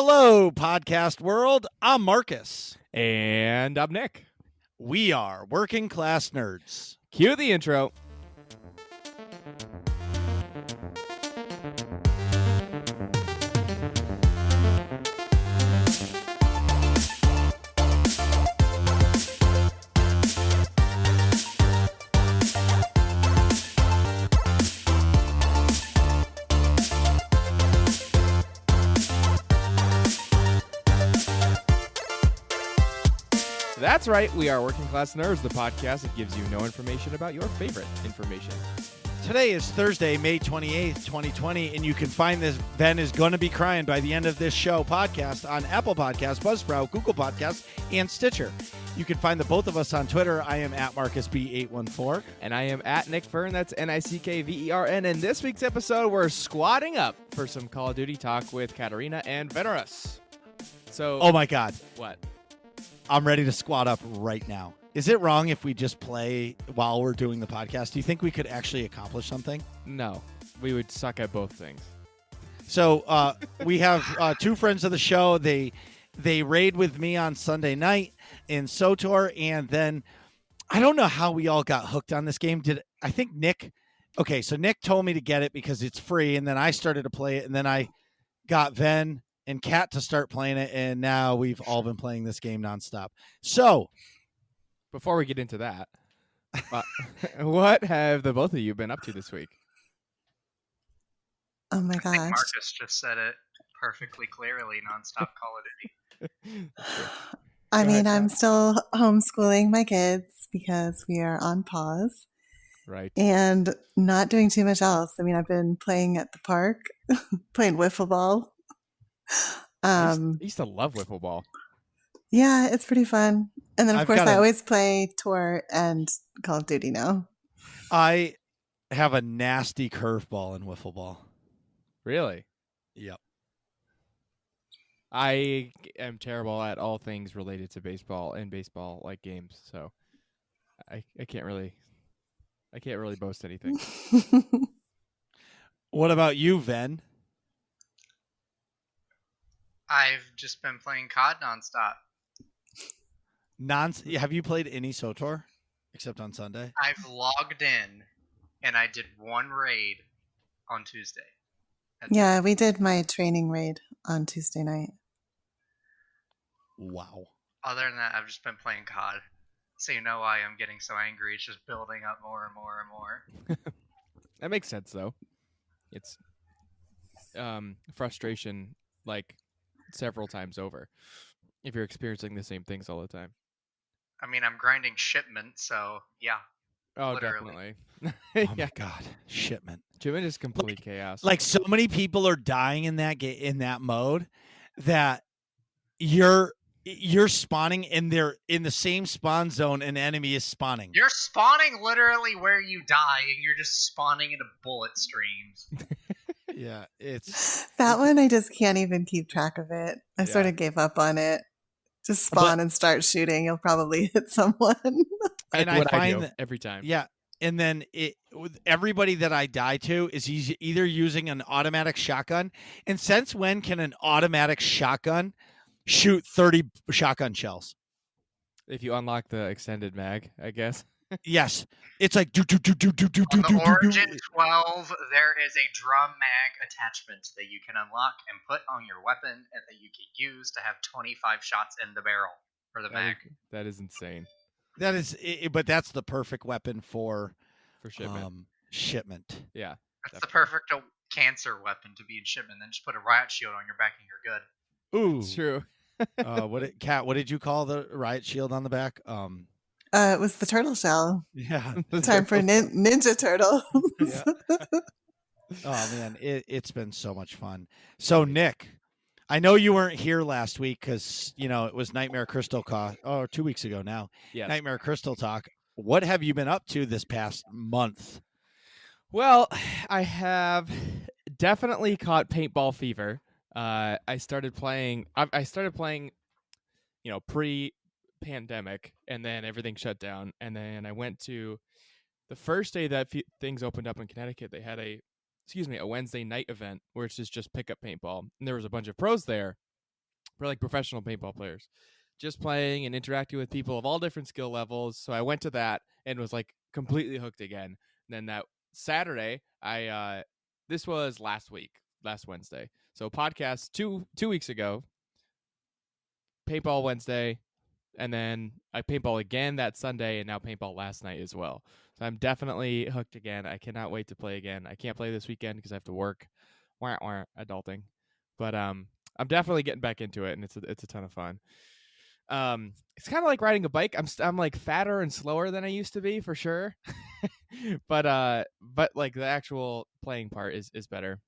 Hello, podcast world. I'm Marcus. And I'm Nick. We are Working Class Nerds. Cue the intro. That's right, we are Working Class Nerds, the podcast that gives you no information about your favorite information. Today is Thursday, May 28th, 2020, and you can find this Ben is Gonna Be Crying by the End of This Show podcast on Apple Podcasts, Buzzsprout, Google Podcasts, and Stitcher. You can find the both of us on Twitter. I am at MarcusB814. And I am at Nick Vern, that's Nickvern. And this week's episode, we're squatting up for some Call of Duty talk with Katerina and Venarros. So, Oh my God. What? I'm ready to squat up right now. Is it wrong if we just play while we're doing the podcast? Do you think we could actually accomplish something? No, we would suck at both things. So we have two friends of the show. They raid with me on Sunday night in SOTOR, and then I don't know how we all got hooked on this game. I think Nick? Okay, so Nick told me to get it because it's free, and then I started to play it, and then I got Ven and Kat to start playing it, and now we've all been playing this game nonstop. So, before we get into that, what have the both of you been up to this week? Oh my I think gosh. Marcus just said it perfectly clearly, nonstop Call of Duty. I Go mean, ahead, I'm Kat. still homeschooling my kids because we are on pause Right. and not doing too much else. I mean, I've been playing at the park, playing wiffle ball. I used to love wiffle ball. Yeah, it's pretty fun. And then, of I've course, got I a- always play Tour and Call of Duty now. I have a nasty curveball in wiffle ball. Really? Yep. I am terrible at all things related to baseball and baseball like games, so I can't really boast anything. What about you, Ven? I've just been playing COD nonstop. Have you played any SOTOR except on Sunday? I've logged in, and I did one raid on Tuesday. That's Yeah, we did my training raid on Tuesday night. Wow. Other than that, I've just been playing COD. So you know why I'm getting so angry. It's just building up more and more and more. That makes sense, though. It's frustration, like, several times over if you're experiencing the same things all the time. I mean, I'm grinding shipment, so yeah. Oh, Literally. definitely. Oh Yeah, my God. Shipment. Jim is complete chaos. Like so many people are dying in that mode that you're spawning and they're in the same spawn zone an enemy is spawning. You're spawning literally where you die, and you're just spawning into bullet streams. Yeah, it's That one, I just can't even keep track of it. I sort Yeah. of gave up on it. Just spawn and start shooting. You'll probably hit someone. That's and I what find do that every time. yeah, and then with everybody that I die to is either using an automatic shotgun. And since when can an automatic shotgun shoot 30 shotgun shells? If you unlock the extended mag, I guess. Yes, it's like do do do do do do On do the Origin 12, there is a drum mag attachment that you can unlock and put on your weapon and that you can use to have 25 shots in the barrel for the mag. That is insane That is, but that's the perfect weapon for for shipment. shipment. Yeah. That's the perfect cancer weapon to be in shipment. Then just put a riot shield on your back and you're good. Ooh, It's true. Kat, what did you call the riot shield on the back? It was the turtle shell. Yeah. Time for Ninja Turtles. Yeah. Oh man, it's been so much fun. So Nick, I know you weren't here last week because it was Nightmare Crystal 2 weeks ago now. Yes. Nightmare Crystal talk. What have you been up to this past month? Well, I have definitely caught paintball fever. I started playing, pre-pandemic, and then everything shut down. And then I went to the first day that things opened up in Connecticut. They had a Wednesday night event where it's just pick up paintball, and there was a bunch of pros there. for like professional paintball players, just playing and interacting with people of all different skill levels. So I went to that and was like completely hooked again. And then that Saturday, I this was last Wednesday. So podcast two weeks ago, paintball Wednesday, and then I paintball again that Sunday, and now paintball last night as well. So I'm definitely hooked again. I cannot wait to play again. I can't play this weekend because I have to work. Adulting, but I'm definitely getting back into it, and it's a ton of fun. It's kind of like riding a bike. I'm like fatter and slower than I used to be for sure, but like the actual playing part is better.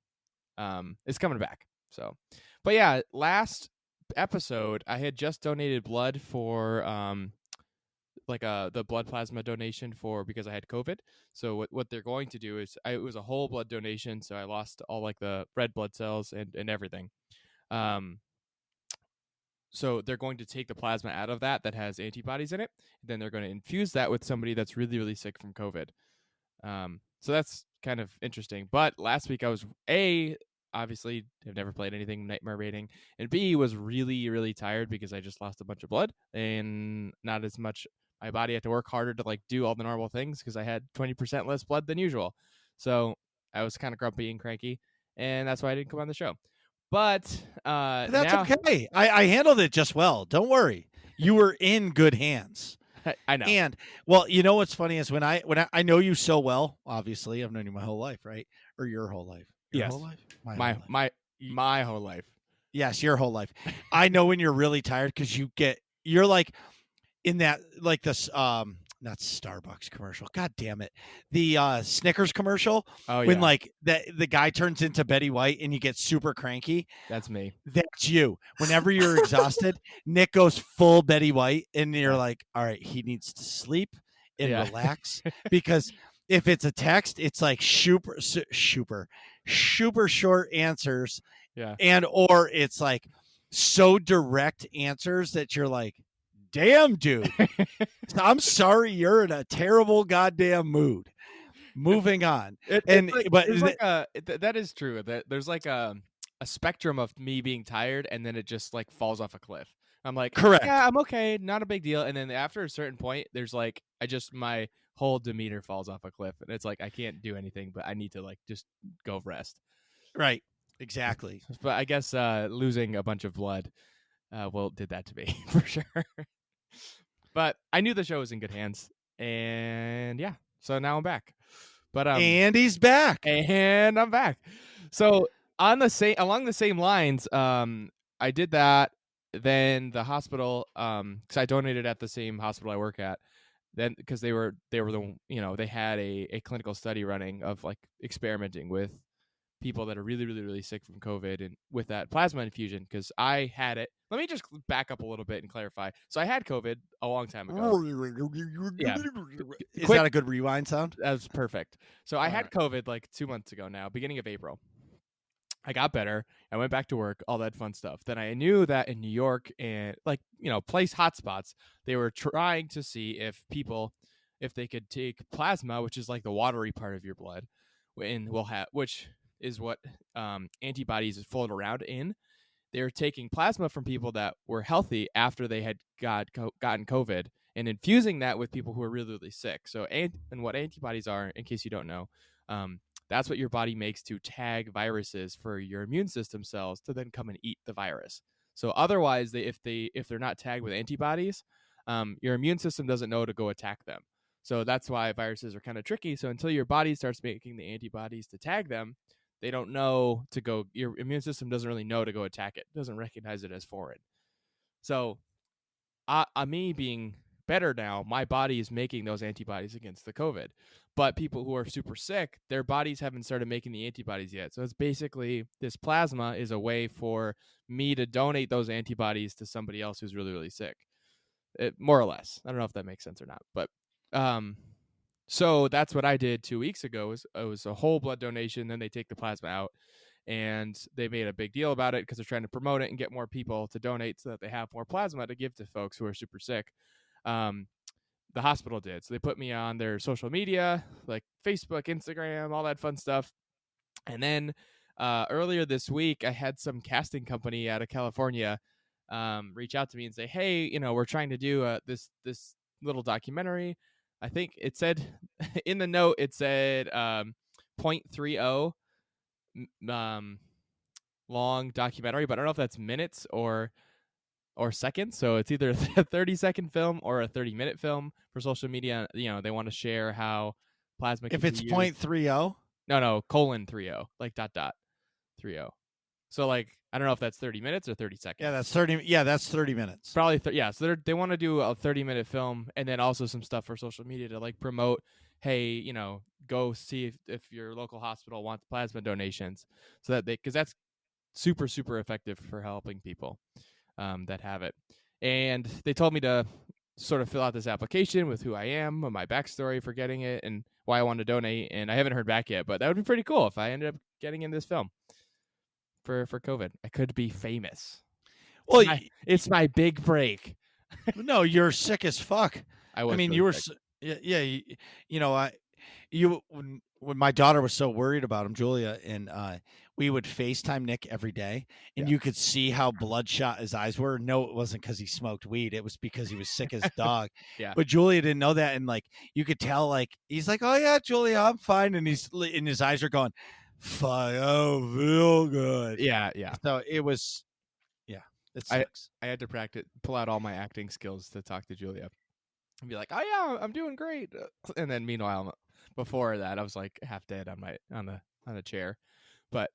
It's coming back. So, but yeah, last episode I had just donated blood for the blood plasma donation for because I had COVID. So what they're going to do is it was a whole blood donation, so I lost all like the red blood cells and everything. So they're going to take the plasma out of that has antibodies in it. Then they're going to infuse that with somebody that's really, really sick from COVID. So that's kind of interesting. But last week I was obviously have never played anything nightmare rating, and B was really, really tired because I just lost a bunch of blood and not as much. My body had to work harder to like do all the normal things because I had 20% less blood than usual. So I was kind of grumpy and cranky, and that's why I didn't come on the show. But That's now, okay. I handled it just well. Don't worry. You were in good hands. I know. And well, you know what's funny is when I know you so well. Obviously, I've known you my whole life, right? Or your whole life. Your Yes. whole life. My whole life. Yes, your whole life. I know when you're really tired because you're like in that like this not Starbucks commercial. God damn it. The Snickers commercial. Oh yeah. When like the guy turns into Betty White and you get super cranky. That's me. That's you. Whenever you're exhausted, Nick goes full Betty White and you're like, all right, he needs to sleep and relax because if it's a text, it's like super short answers. Yeah. And or it's like so direct answers that you're like, damn, dude. I'm sorry you're in a terrible goddamn mood. Moving on. That is true. That there's like a spectrum of me being tired and then it just like falls off a cliff. I'm like, correct. Yeah, I'm okay, not a big deal. And then after a certain point, there's like my whole demeanor falls off a cliff and it's like I can't do anything, but I need to like just go rest. Right. Exactly. But I guess losing a bunch of blood did that to me for sure. But I knew the show was in good hands, and yeah, so now I'm back. But and he's back, and I'm back. So along the same lines, I did that. Then the hospital, because I donated at the same hospital I work at. Then because they were they had a clinical study running of like experimenting with people that are really, really, really sick from COVID and with that plasma infusion, because I had it. Let me just back up a little bit and clarify. So I had COVID a long time ago. Yeah. Is that a good rewind sound? That was perfect. So I had COVID like 2 months ago now, beginning of April. I got better. I went back to work, all that fun stuff. Then I knew that in New York and place hotspots, they were trying to see if they could take plasma, which is like the watery part of your blood, which is what antibodies float around in. They were taking plasma from people that were healthy after they had gotten COVID and infusing that with people who are really, really sick. So, and what antibodies are, in case you don't know, that's what your body makes to tag viruses for your immune system cells to then come and eat the virus. So otherwise, if they're not tagged with antibodies, your immune system doesn't know to go attack them. So that's why viruses are kind of tricky. So until your body starts making the antibodies to tag them, they don't know to go. Your immune system doesn't really know to go attack it. It doesn't recognize it as foreign. So, me being better now, my body is making those antibodies against the COVID. But people who are super sick, their bodies haven't started making the antibodies yet. So it's basically this plasma is a way for me to donate those antibodies to somebody else who's really, really sick. More or less. I don't know if that makes sense or not, but so that's what I did 2 weeks ago. It was a whole blood donation. Then they take the plasma out, and they made a big deal about it because they're trying to promote it and get more people to donate so that they have more plasma to give to folks who are super sick. The hospital did. So they put me on their social media, like Facebook, Instagram, all that fun stuff. And then earlier this week, I had some casting company out of California reach out to me and say, hey, we're trying to do this little documentary. I think it said in the note, it said 0.30 long documentary, but I don't know if that's minutes or seconds. So it's either a 30-second film or a 30-minute film for social media. They want to share how plasma can If it's be used. 0.30, No, colon 30, like dot 30. So like, I don't know if that's 30 minutes or 30 seconds. yeah, that's 30. Yeah, that's 30 minutes. Probably, yeah. So they want to do a 30-minute film and then also some stuff for social media to like promote, hey, go see if your local hospital wants plasma donations, so that because that's super, super effective for helping people that have it. And they told me to sort of fill out this application with who I am, my backstory for getting it, and why I want to donate. And I haven't heard back yet, but that would be pretty cool if I ended up getting in this film for COVID. I could be famous. Well, It's my big break. no, you're sick as fuck. I was. I mean, really you were. sick. When my daughter was so worried about him, Julia, and we would FaceTime Nick every day, and you could see how bloodshot his eyes were. No, it wasn't because he smoked weed; it was because he was sick as a dog. Yeah. But Julia didn't know that, and like you could tell, like he's like, "Oh yeah, Julia, I'm fine," and his eyes are going, "Fuck, oh, feel good." Yeah. So it was, it sucks. I had to pull out all my acting skills to talk to Julia and be like, "Oh yeah, I'm doing great." And then meanwhile, before that, I was like half dead on the chair. But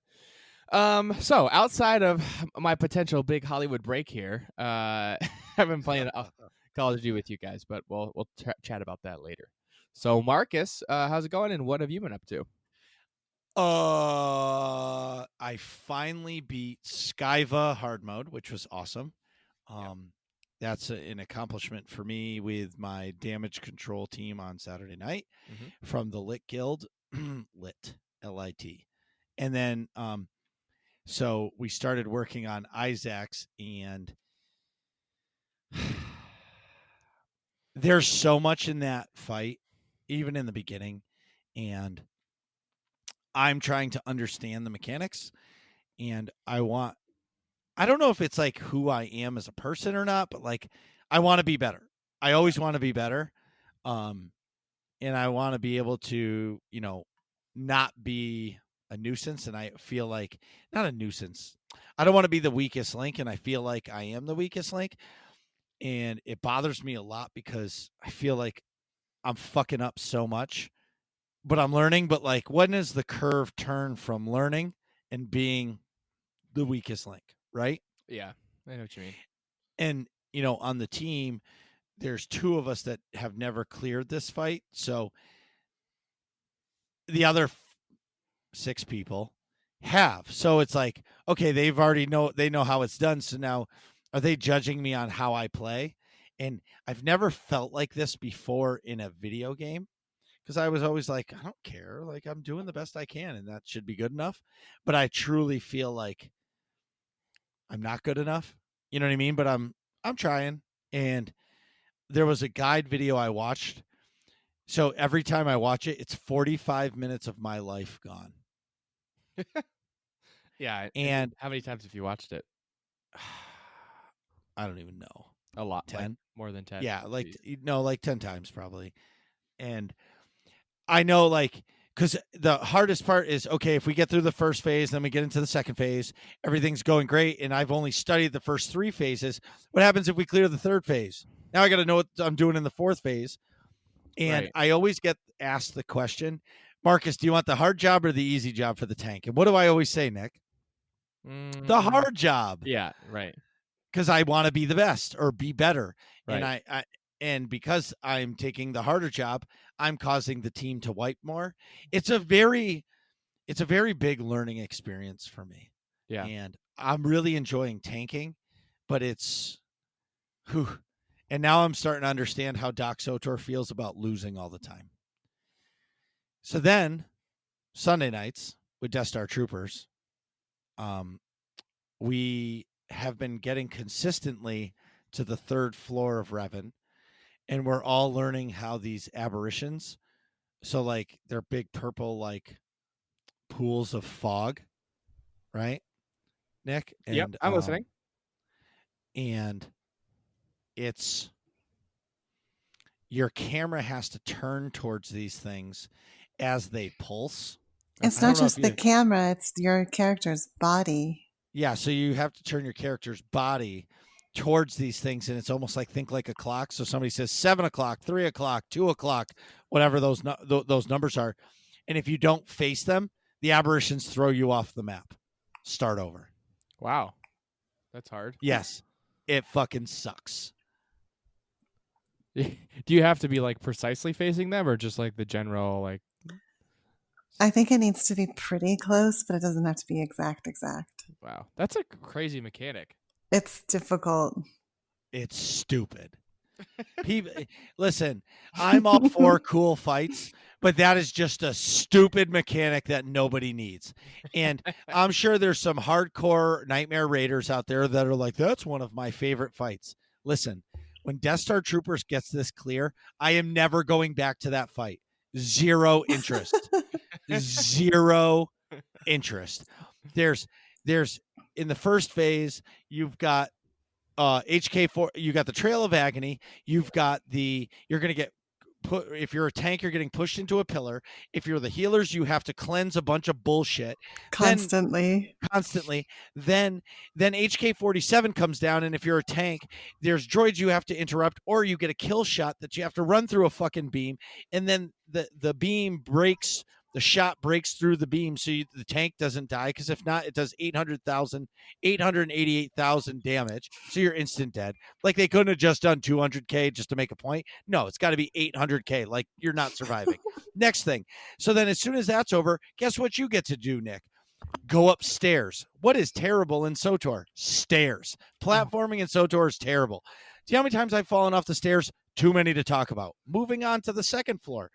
so outside of my potential big Hollywood break here, I've been playing Call of Duty with you guys, but we'll chat about that later. So Marcus, how's it going, and what have you been up to? I finally beat Skyva hard mode, which was awesome. That's an accomplishment for me with my damage control team on Saturday night from the Lit Guild, Lit, L-I-T. And then, so we started working on Isaac's, and there's so much in that fight, even in the beginning, and I'm trying to understand the mechanics, and I don't know if it's like who I am as a person or not, but like I want to be better. I always want to be better. And I want to be able to, not be a nuisance. And I feel like not a nuisance. I don't want to be the weakest link. And I feel like I am the weakest link. And it bothers me a lot because I feel like I'm fucking up so much, but I'm learning. But like, when is the curve turn from learning and being the weakest link? Right? Yeah, I know what you mean. And, on the team, there's two of us that have never cleared this fight. So the other 6 people have. So it's like, okay, they know how it's done. So now are they judging me on how I play? And I've never felt like this before in a video game, because I was always like, I don't care. Like, I'm doing the best I can, and that should be good enough. But I truly feel like I'm not good enough. You know what I mean? But I'm trying. And there was a guide video I watched. So every time I watch it, it's 45 minutes of my life gone. Yeah. And how many times have you watched it? I don't even know. A lot. 10? Like more than 10. Yeah, like 10 times probably. And I know, like, because the hardest part is, okay, if we get through the first phase, then we get into the second phase, everything's going great, and I've only studied the first 3 phases. What happens if we clear the third phase? Now I got to know what I'm doing in the 4th phase. And Right. I always get asked the question, Marcus, do you want the hard job or the easy job for the tank? And what do I always say, Nick? The hard job. Yeah, right. Because I want to be the best or be better. Right. And because I'm taking the harder job, I'm causing the team to wipe more. It's a very big learning experience for me. Yeah. And I'm really enjoying tanking, but it's and now I'm starting to understand how Doc Sotor feels about losing all the time. So then Sunday nights with Death Star Troopers, we have been getting consistently to the 3rd floor of Revan, and we're all learning how these aberrations, so like they're big purple like pools of fog, right, Nick? And, yep, I'm listening. and it's your camera has to turn towards these things as they pulse. It's I not don't know just if the you- camera, it's your character's body. Yeah, so you have to turn your character's body towards these things, and it's almost like think like a clock. So somebody says 7 o'clock, 3 o'clock, 2 o'clock, whatever those numbers are, and if you don't face them, the aberrations throw you off the map. Start over. Wow. That's hard. Yes, it fucking sucks. Do you have to be like precisely facing them or just like the general like I think it needs to be pretty close, but it doesn't have to be exact. wow. That's a crazy mechanic. It's difficult. It's stupid. People, listen, I'm all for cool fights, but that is just a stupid mechanic that nobody needs. And I'm sure there's some hardcore Nightmare Raiders out there that are like, that's one of my favorite fights. Listen, when Death Star Troopers gets this clear, I am never going back to that fight. Zero interest. Zero interest. There's in the first phase, you've got HK4, you got the Trail of Agony, you're going to get put, if you're a tank, you're getting pushed into a pillar. If you're the healers, you have to cleanse a bunch of bullshit Constantly. Then HK47 comes down, and if you're a tank, there's droids you have to interrupt, or you get a kill shot that you have to run through a fucking beam, and then the beam breaks. The shot breaks through the beam, so the tank doesn't die, because if not, it does 888,000 damage, so you're instant dead. Like, they couldn't have just done 200k just to make a point. No, it's got to be 800k. Like, you're not surviving. Next thing. So then as soon as that's over, guess what you get to do, Nick? Go upstairs. What is terrible in SOTOR? Stairs. Platforming in SOTOR is terrible. Do you know how many times I've fallen off the stairs? Too many to talk about. Moving on to the second floor.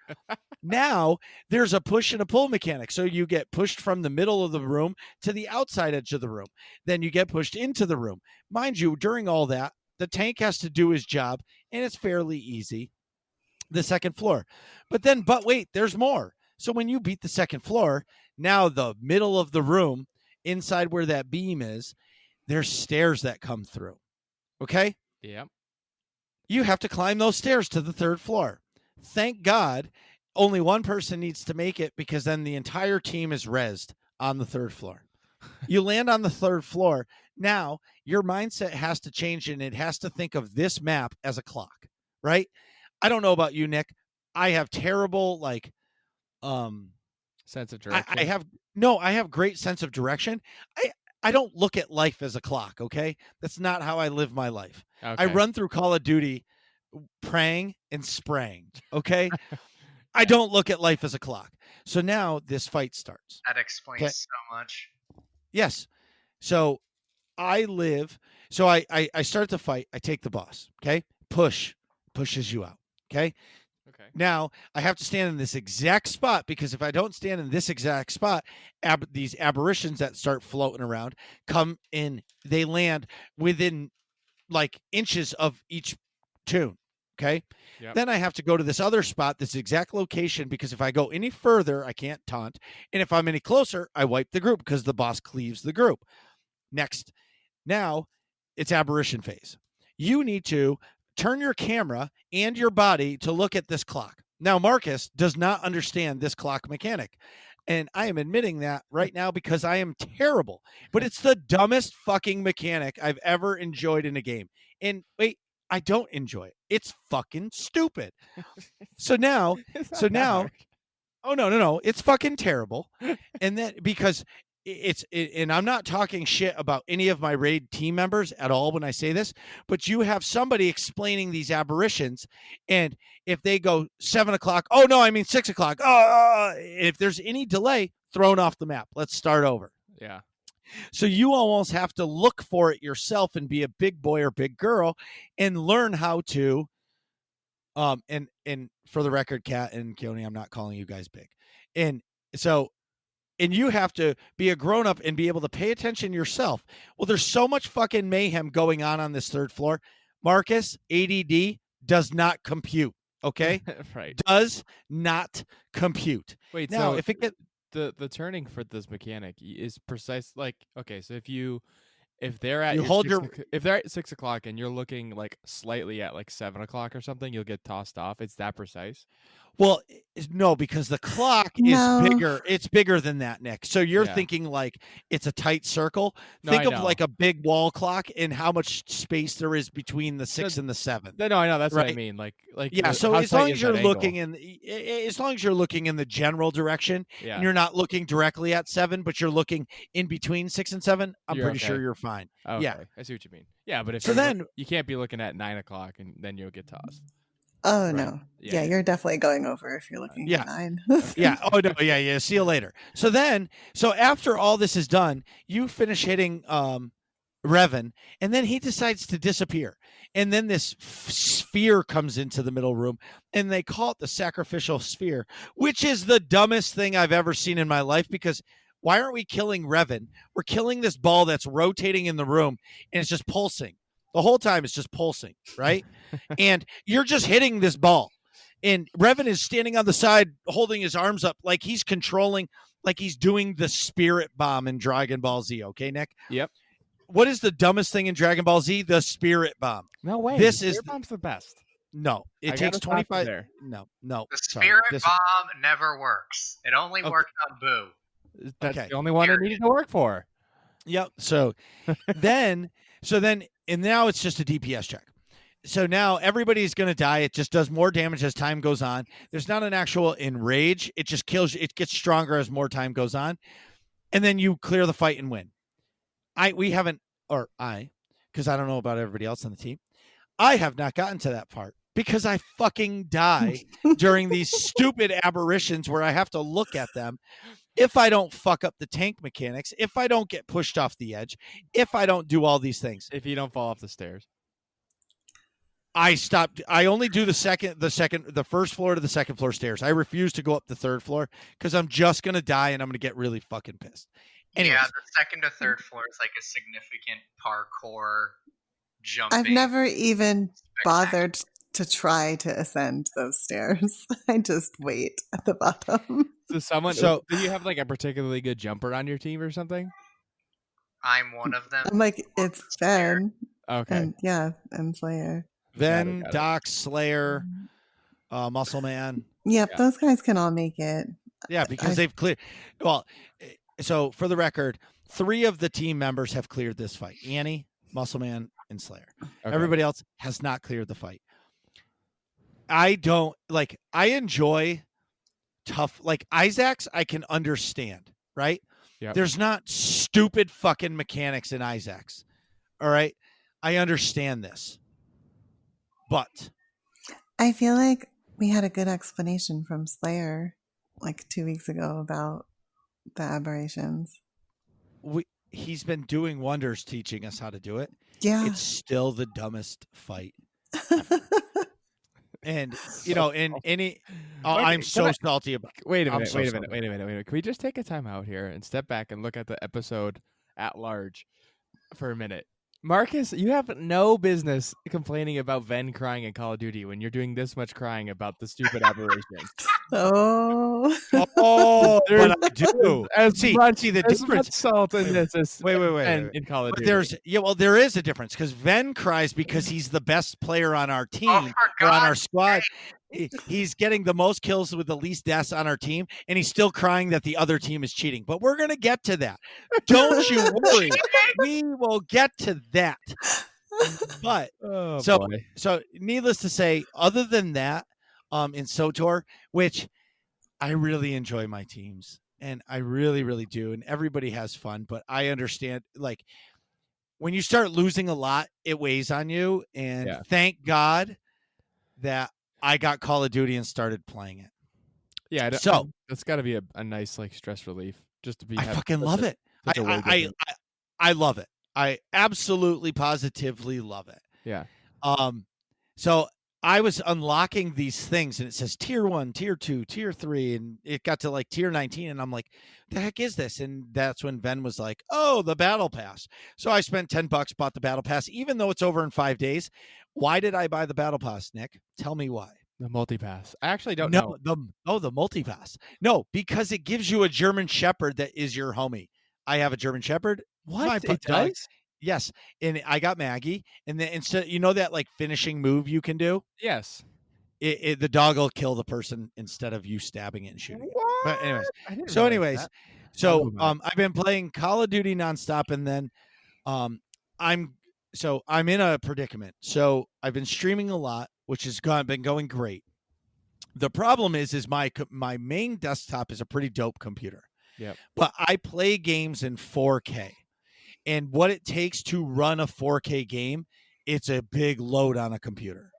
Now there's a push and a pull mechanic. So you get pushed from the middle of the room to the outside edge of the room. Then you get pushed into the room. Mind you, during all that, the tank has to do his job, and it's fairly easy. The second floor. But wait, there's more. So when you beat the second floor, now the middle of the room, inside where that beam is, there's stairs that come through. Okay? Yep. You have to climb those stairs to the third floor. Thank God only one person needs to make it, because then the entire team is rezzed on the third floor. You land on the third floor. Now your mindset has to change, and it has to think of this map as a clock, right? I don't know about you, Nick. I have terrible sense of direction. I have great sense of direction. I don't look at life as a clock, okay? That's not how I live my life. Okay. I run through Call of Duty praying and spraying, okay? I don't look at life as a clock. So now this fight starts. That explains so much. Yes. So I start the fight. I take the boss, okay? Pushes you out, okay? Okay. Now I have to stand in this exact spot, because if I don't stand in this exact spot, these aberrations that start floating around come in. They land within like inches of each tune. Okay. Yep. Then I have to go to this other spot, this exact location, because if I go any further, I can't taunt. And if I'm any closer, I wipe the group, because the boss cleaves the group. Next. Now it's aberration phase. You need to turn your camera and your body to look at this clock. Now, Marcus does not understand this clock mechanic. And I am admitting that right now, because I am terrible. But it's the dumbest fucking mechanic I've ever enjoyed in a game. And wait, I don't enjoy it. It's fucking stupid. So now, oh no, it's fucking terrible. And then, because and I'm not talking shit about any of my raid team members at all when I say this, but you have somebody explaining these aberrations, and if they go 7 o'clock, oh no, I mean 6 o'clock. If there's any delay, thrown off the map. Let's start over. Yeah. So you almost have to look for it yourself and be a big boy or big girl and learn how to. And for the record, Kat and Keone, I'm not calling you guys big, and you have to be a grown-up and be able to pay attention yourself. Well, there's so much fucking mayhem going on this third floor. Marcus, ADD does not compute, okay? Right. Does not compute. Wait, now, so if it get the turning for this mechanic is precise, like, okay, so if you if they're at You your hold 6 your- o'c- if they're at 6 o'clock and you're looking like slightly at like 7 o'clock or something, you'll get tossed off. It's that precise. Well, no, because the clock is No. bigger. It's bigger than that, Nick. So you're Yeah. thinking like it's a tight circle. No, Think I of know. like a big wall clock and how much space there is between the 6 and the 7. No, I know that's what I Right. mean. Like Yeah, so how as tight long is as you're that looking angle? as long as you're looking in the general direction Yeah. and you're not looking directly at 7, but you're looking in between 6 and 7, I'm You're pretty sure okay. you're fine. Okay, Yeah. I see what you mean. Yeah, but if So you're then- you can't be looking at 9 o'clock and then you'll get tossed. Oh Right. no. Yeah. Yeah, you're definitely going over if you're looking Yeah. at 9. Yeah. Oh no. Yeah. See you later. So after all this is done, you finish hitting Revan, and then he decides to disappear. And then this sphere comes into the middle room, and they call it the sacrificial sphere, which is the dumbest thing I've ever seen in my life. Because why aren't we killing Revan? We're killing this ball that's rotating in the room, and it's just pulsing the whole time. It's just pulsing, right? And you're just hitting this ball. And Revan is standing on the side holding his arms up like he's controlling, like he's doing the spirit bomb in Dragon Ball Z. Okay, Nick? Yep. What is the dumbest thing in Dragon Ball Z? The spirit bomb. No way. This the is Spirit Bomb's the best. No, I it gotta takes stop you 25. there. No. The sorry. spirit This- bomb never works. It only Okay. worked on Boo. That's Okay. the only one it needed to work for. Yep. So then, and now it's just a DPS check. So now everybody's going to die. It just does more damage as time goes on. There's not an actual enrage. It just kills you. It gets stronger as more time goes on. And then you clear the fight and win. Because I don't know about everybody else on the team. I have not gotten to that part because I fucking die during these stupid aberrations where I have to look at them. If I don't fuck up the tank mechanics, if I don't get pushed off the edge, if I don't do all these things, If you don't fall off the stairs. I stopped. I only do the first floor to the second floor stairs. I refuse to go up the third floor because I'm just going to die and I'm going to get really fucking pissed. Anyways. Yeah, the second to third floor is like a significant parkour jumping. I've never even spectacular. bothered to try to ascend those stairs. I just wait at the bottom. So do you have like a particularly good jumper on your team or something? I'm one of them. I'm like, it's Ben. Okay. And Slayer. Then Got it. Doc, Slayer, Muscle Man. Yep, Yeah. those guys can all make it. Yeah, because they've cleared. Well, so for the record, 3 of the team members have cleared this fight: Annie, Muscle Man, and Slayer. Okay. Everybody else has not cleared the fight. I enjoy tough, like Isaac's. I can understand, right? Yep. There's not stupid fucking mechanics in Isaac's. All right, I understand this, but I feel like we had a good explanation from Slayer like 2 weeks ago about the aberrations. he's been doing wonders teaching us how to do it. Yeah. It's still the dumbest fight. And in any, I'm so salty about. Wait a I'm minute. so Wait a sorry. minute. Wait a minute. Can we just take a time out here and step back and look at the episode at large for a minute? Marcus, you have no business complaining about Ven crying in Call of Duty when you're doing this much crying about the stupid aberrations. Oh. Oh, but I do. See the There's difference. much salt in this. As Wait. Ven in Call of But Duty. there is a difference because Ven cries because he's the best player on our team for or on our God's squad. He's getting the most kills with the least deaths on our team, and he's still crying that the other team is cheating. But we're gonna get to that. Don't you worry. We will get to that. But Oh, so boy. so needless to say, other than that, in SOTOR, which I really enjoy my teams, and I really, really do, and everybody has fun, but I understand, like, when you start losing a lot, it weighs on you, and Yeah. thank God that I got Call of Duty and started playing it. Yeah. So- that's got to be a nice like stress relief just to be. I fucking love it. such a way different- I love it. I absolutely positively love it. Yeah. So I was unlocking these things and it says tier 1, tier 2, tier 3, and it got to like tier 19 and I'm like, the heck is this? And that's when Ben was like, oh, the battle pass. So I spent $10, bought the battle pass, even though it's over in 5 days. Why did I buy the battle pass, Nick? Tell me why. The multipass. I actually don't know. The multipass. No, because it gives you a German Shepherd that is your homie. I have a German Shepherd. What? My It dog- does? Yes, and I got Maggie, and then instead, that like finishing move you can do. Yes. The dog will kill the person instead of you stabbing it and shooting it. But anyways, I didn't so realize anyways, that. so I'll go back. I've been playing Call of Duty nonstop, and then I'm in a predicament. So I've been streaming a lot, which has been going great. The problem is my main desktop is a pretty dope computer. Yep. But I play games in 4K. And what it takes to run a 4K game, it's a big load on a computer.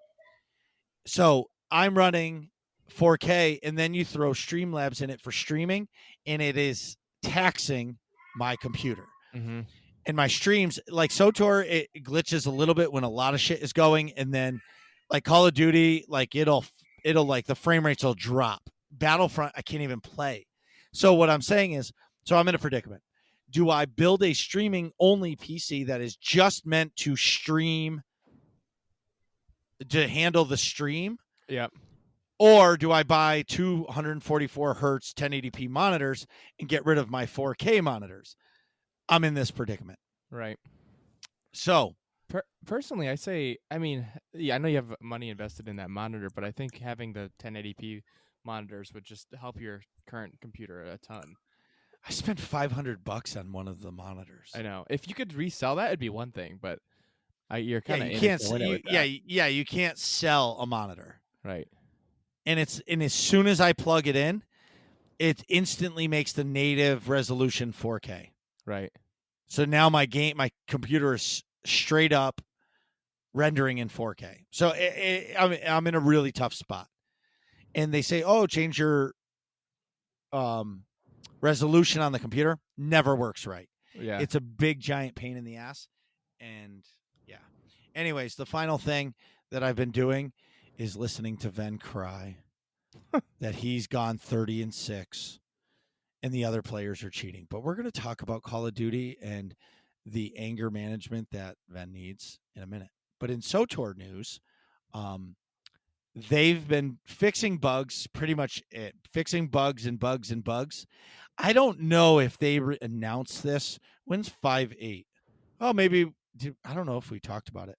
So I'm running 4K, and then you throw Streamlabs in it for streaming, and it is taxing my computer. Mm-hmm. And my streams, like SOTOR, it glitches a little bit when a lot of shit is going, and then like Call of Duty, like it'll like the frame rates will drop. Battlefront, I can't even play. So what I'm saying is, so I'm in a predicament. Do I build a streaming only PC that is just meant to stream, to handle the stream? Yep. Or do I buy 244 hertz 1080p monitors and get rid of my 4K monitors? I'm in this predicament. Right. So personally, I say, I mean, yeah, I know you have money invested in that monitor, but I think having the 1080p monitors would just help your current computer a ton. I spent $500 on one of the monitors. I know. If you could resell that, it'd be one thing, but you're kind of you can't sell a monitor. Right. And as soon as I plug it in, it instantly makes the native resolution 4K. Right. So now my computer is straight up rendering in 4K. So I'm in a really tough spot. And they say, "Oh, change your resolution on the computer." Never works right. Yeah. It's a big giant pain in the ass. And yeah. Anyways, the final thing that I've been doing is listening to Ven cry that he's gone 30-6 and the other players are cheating. But we're going to talk about Call of Duty and the anger management that Ven needs in a minute. But in SOTOR news, they've been fixing bugs, pretty much fixing bugs and bugs and bugs. I don't know if they announced this. When's 5.8? Oh, maybe. I don't know if we talked about it.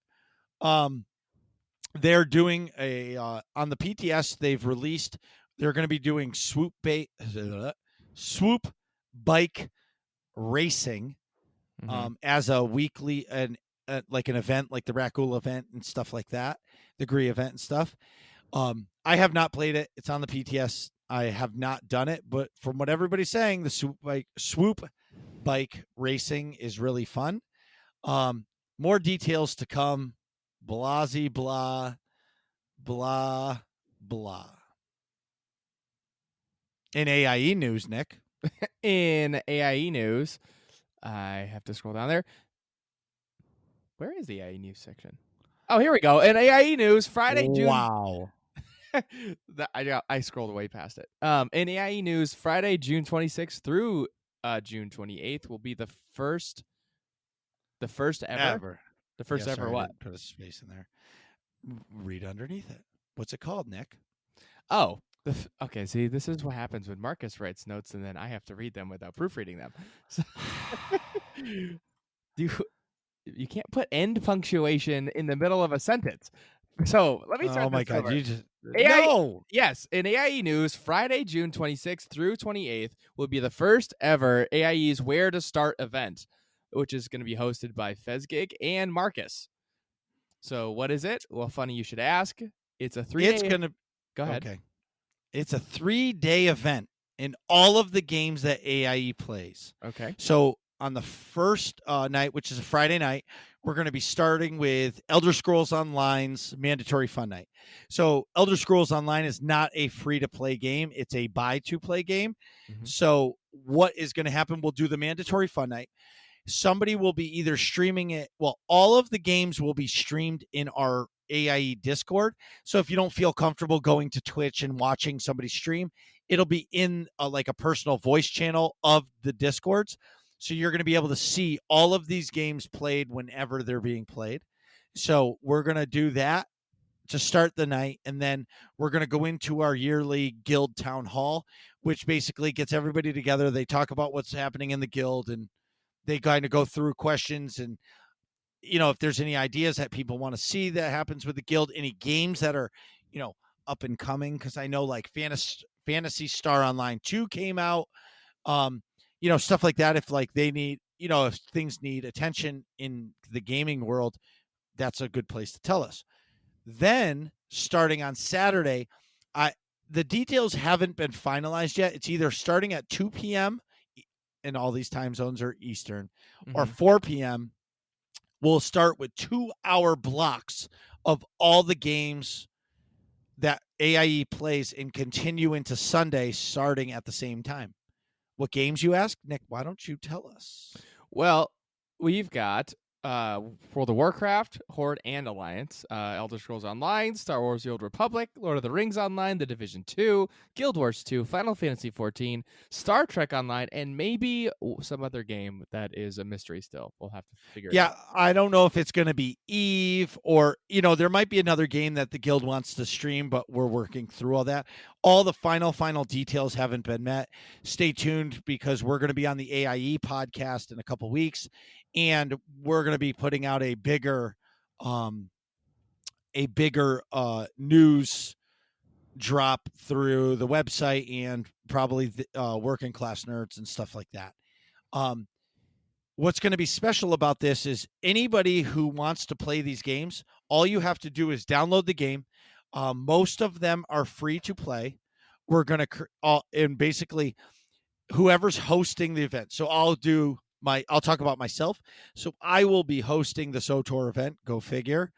They're doing on the PTS. They've released. They're going to be doing swoop bike racing as a weekly and like an event, like the Raccoon event and stuff like that, the Gree event and stuff. I have not played it. It's on the PTS. I have not done it, but from what everybody's saying, the swoop bike racing is really fun. More details to come. Blasey, blah, blah, blah. In AIE news, Nick. In AIE news, I have to scroll down there. Where is the AIE news section? Oh, here we go. In AIE news, Friday, June. Wow. I scrolled way past it. In AIE news, Friday, June 26th through June 28th will be the first ever. The first ever what? Put a space in there. Read underneath it. What's it called, Nick? Oh, okay. See, this is what happens when Marcus writes notes and then I have to read them without proofreading them. So you can't put end punctuation in the middle of a sentence. So let me start. Oh my God! over. You just no. Yes, in AIE news, Friday, June 26th through 28th will be the first ever AIE's Where to Start event, which is going to be hosted by Fezgig and Marcus. So what is it? Well, funny you should ask. It's a 3-day. It's gonna. Go ahead. Okay. It's a 3-day event in all of the games that AIE plays. Okay. So on the first night, which is a Friday night, we're going to be starting with Elder Scrolls Online's Mandatory Fun Night. So Elder Scrolls Online is not a free-to-play game. It's a buy-to-play game. Mm-hmm. So what is going to happen, we'll do the Mandatory Fun Night. Somebody will be either streaming it. Well, all of the games will be streamed in our AIE Discord. So if you don't feel comfortable going to Twitch and watching somebody stream, it'll be in like a personal voice channel of the Discords. So you're going to be able to see all of these games played whenever they're being played. So we're going to do that to start the night. And then we're going to go into our yearly guild town hall, which basically gets everybody together. They talk about what's happening in the guild and they kind of go through questions and if there's any ideas that people want to see that happens with the guild, any games that are, up and coming, because I know like Fantasy Star Online 2 came out, stuff like that. If like they need, if things need attention in the gaming world, that's a good place to tell us. Then starting on Saturday, the details haven't been finalized yet. It's either starting at 2 p.m. and all these time zones are Eastern, or 4 p.m. We'll start with 2-hour blocks of all the games that AIE plays and continue into Sunday starting at the same time. What games, you ask? Nick, why don't you tell us? Well, we've got World of Warcraft, Horde and Alliance, Elder Scrolls Online, Star Wars The Old Republic, Lord of the Rings Online, The Division 2, Guild Wars 2, Final Fantasy 14, Star Trek Online, and maybe some other game that is a mystery still. We'll have to figure it out. Yeah, I don't know if it's going to be Eve or, there might be another game that the guild wants to stream, but we're working through all that. All the final details haven't been met. Stay tuned because we're going to be on the AIE podcast in a couple weeks, and we're going to be putting out a bigger news drop through the website and probably the, working class nerds and stuff like that. What's going to be special about this is anybody who wants to play these games, all you have to do is download the game. Most of them are free to play. We're going to, and basically whoever's hosting the event. So I'll talk about myself. So I will be hosting the SOTOR event. Go figure.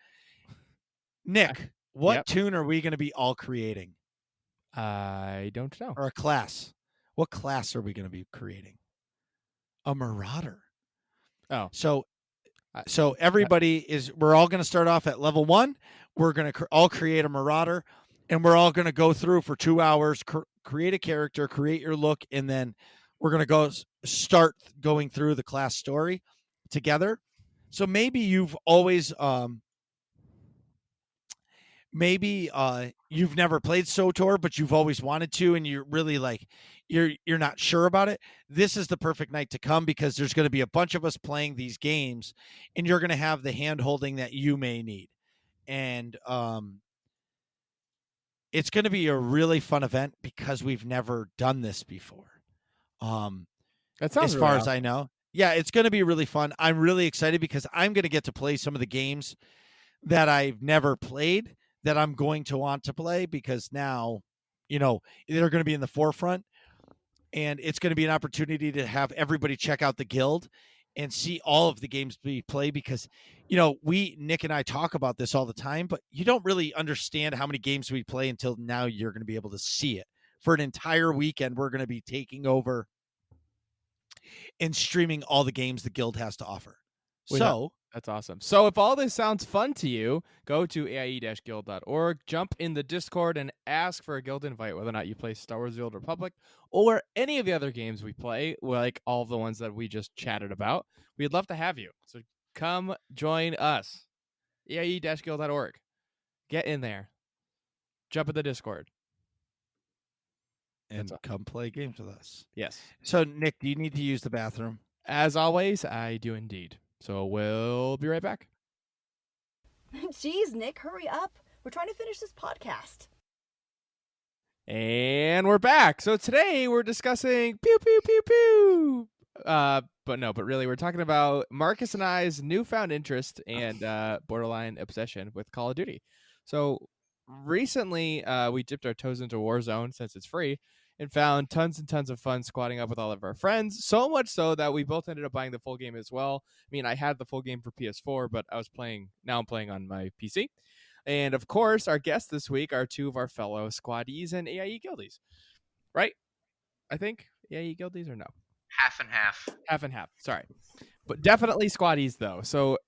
Nick, what tune are we going to be all creating? I don't know. Or a class. What class are we going to be creating? A Marauder. Oh. So everybody we're all going to start off at level 1. We're going to all create a Marauder, and we're all going to go through for 2 hours, create a character, create your look, and then we're going to start going through the class story together. So maybe you've always you've never played SOTOR, but you've always wanted to, and you're really you're not sure about it. This is the perfect night to come because there's going to be a bunch of us playing these games, and you're going to have the hand holding that you may need. And it's going to be a really fun event because we've never done this before. That sounds as far as I know. Yeah, it's going to be really fun. I'm really excited because I'm going to get to play some of the games that I've never played that I'm going to want to play because now, they're going to be in the forefront, and it's going to be an opportunity to have everybody check out the guild and see all of the games we play because, Nick and I talk about this all the time, but you don't really understand how many games we play until now you're going to be able to see it. For an entire weekend, we're going to be taking over and streaming all the games the guild has to offer. That's awesome. So if all this sounds fun to you, go to aie-guild.org, jump in the Discord, and ask for a guild invite, whether or not you play Star Wars The Old Republic or any of the other games we play, like all of the ones that we just chatted about. We'd love to have you. So come join us. aie-guild.org. Get in there. Jump in the Discord. And come play games with us. Yes. So, Nick, do you need to use the bathroom? As always, I do indeed. So we'll be right back. Jeez, Nick, hurry up. We're trying to finish this podcast. And we're back. So today we're discussing pew, pew, pew, pew. But really we're talking about Marcus and I's newfound interest and borderline obsession with Call of Duty. So recently we dipped our toes into Warzone since it's free and found tons and tons of fun squatting up with all of our friends. So much so that we both ended up buying the full game as well. I mean, I had the full game for PS4, but I'm playing on my PC. And of course, our guests this week are two of our fellow squaddies and AIE guildies. Right? I think AIE guildies or no? Half and half. Half and half. Sorry. But definitely squaddies though. So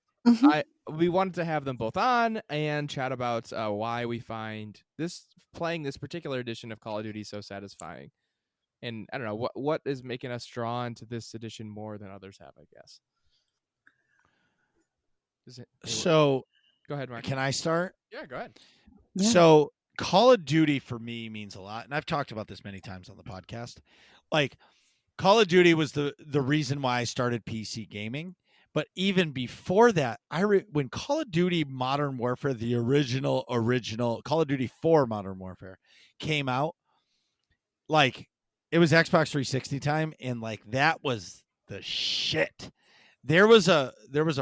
we wanted to have them both on and chat about why we find playing this particular edition of Call of Duty so satisfying. And I don't know, what is making us drawn to this edition more than others have, I guess. So go ahead, Mark. Can I start? Yeah, go ahead. Yeah. So Call of Duty for me means a lot. And I've talked about this many times on the podcast. Like, Call of Duty was the reason why I started PC gaming. But even before that, when Call of Duty Modern Warfare, the original Call of Duty 4 Modern Warfare came out, like it was Xbox 360 time, and like that was the shit. There was a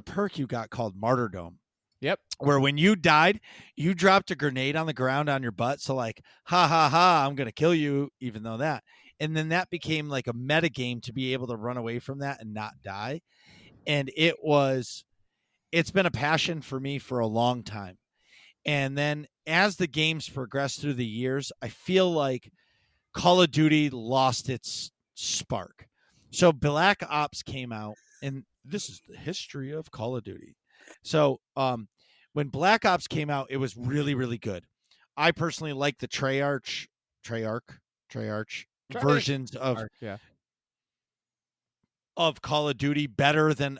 perk you got called Martyrdom, Yep. where when you died, you dropped a grenade on the ground on your butt. So like, ha ha ha, I'm gonna kill you, even though that. And then that became like a meta game to be able to run away from that and not die. And it's been a passion for me for a long time. And then as the games progress through the years, I feel like Call of Duty lost its spark. So Black Ops came out, and this is the history of Call of Duty. So when Black Ops came out, it was really, really good. I personally like the Treyarch versions of Call of Duty better than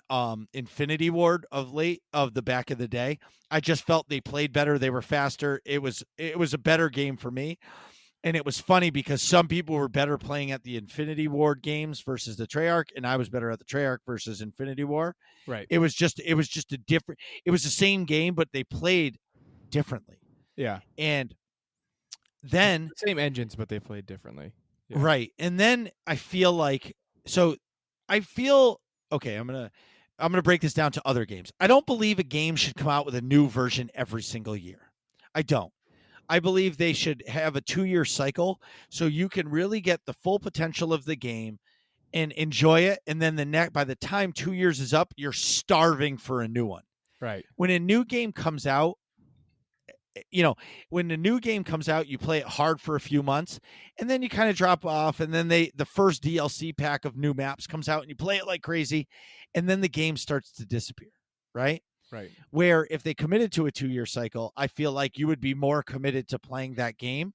Infinity Ward of the back of the day. I just felt they played better, they were faster. It was a better game for me. And it was funny because some people were better playing at the Infinity Ward games versus the Treyarch, and I was better at the Treyarch versus Infinity War. Right. It was just a different. It was the same game, but they played differently. Yeah. And then same engines, but they played differently. Yeah. Right. And then I feel okay. I'm gonna break this down to other games. I don't believe a game should come out with a new version every single year. I don't. I believe they should have a 2-year cycle so you can really get the full potential of the game and enjoy it. And then by the time 2 years is up, you're starving for a new one. Right. When a new game comes out, you play it hard for a few months, and then you kind of drop off. And then the first DLC pack of new maps comes out, and you play it like crazy, and then the game starts to disappear. Right. Right. Where if they committed to a 2-year cycle, I feel like you would be more committed to playing that game.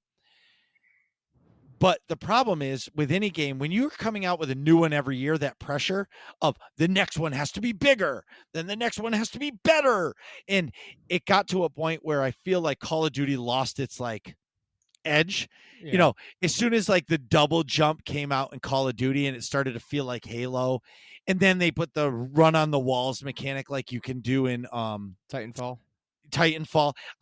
But the problem is with any game, when you're coming out with a new one every year, that pressure of the next one has to be bigger, then the next one has to be better. And it got to a point where I feel like Call of Duty lost its like edge. Yeah. As soon as like the double jump came out in Call of Duty and it started to feel like Halo, and then they put the run on the walls mechanic like you can do in Titanfall.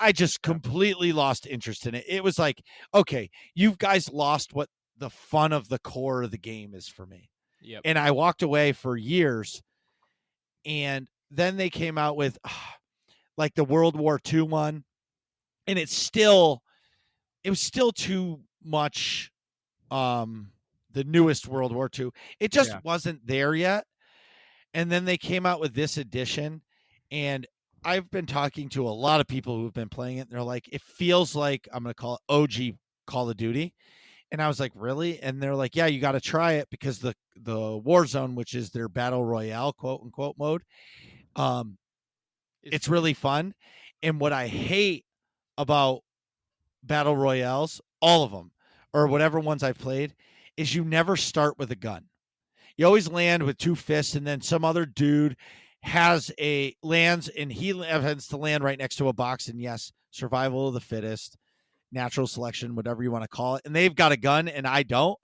I just completely lost interest in it. It was like, okay, you guys lost what the fun of the core of the game is for me. Yep. And I walked away for years, and then they came out with like the World War II one, and it was still too much the newest World War II. It just wasn't there yet. And then they came out with this edition, and I've been talking to a lot of people who've been playing it, and they're like, it feels like, I'm going to call it OG Call of Duty. And I was like, really? And they're like, yeah, you got to try it because the Warzone, which is their battle royale, quote unquote mode, it's really fun. And what I hate about battle royales, all of them, or whatever ones I've played, is you never start with a gun. You always land with 2 fists, and then some other dude lands, and he happens to land right next to a box. And yes, survival of the fittest, natural selection, whatever you want to call it. And they've got a gun, and I don't.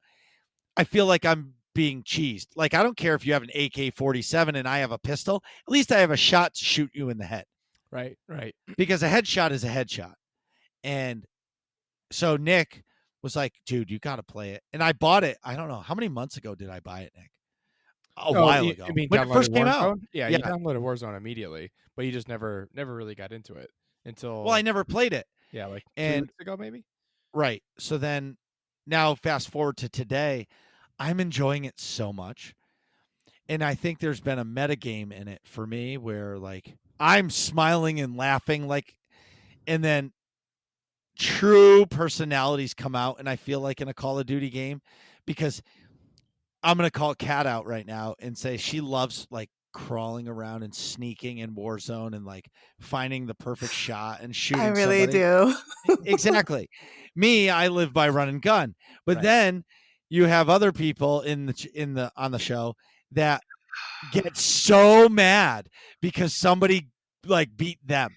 I feel like I'm being cheesed. Like, I don't care if you have an AK-47 and I have a pistol. At least I have a shot to shoot you in the head. Right. Because a headshot is a headshot. And so Nick was like, dude, you got to play it. And I bought it. I don't know. How many months ago did I buy it, Nick? A while ago. You mean when it first came out. Yeah, you downloaded Warzone immediately, but you just never really got into it until. Well, I never played it. Yeah, like 2 weeks ago, maybe. Right. So then, now fast forward to today, I'm enjoying it so much, and I think there's been a meta game in it for me where like I'm smiling and laughing, like, and then true personalities come out, and I feel like in a Call of Duty game, because I'm going to call Kat out right now and say she loves like crawling around and sneaking in Warzone and like finding the perfect shot and shooting. I really do. Exactly. Me, I live by run and gun. But then you have other people on the show that get so mad because somebody like beat them.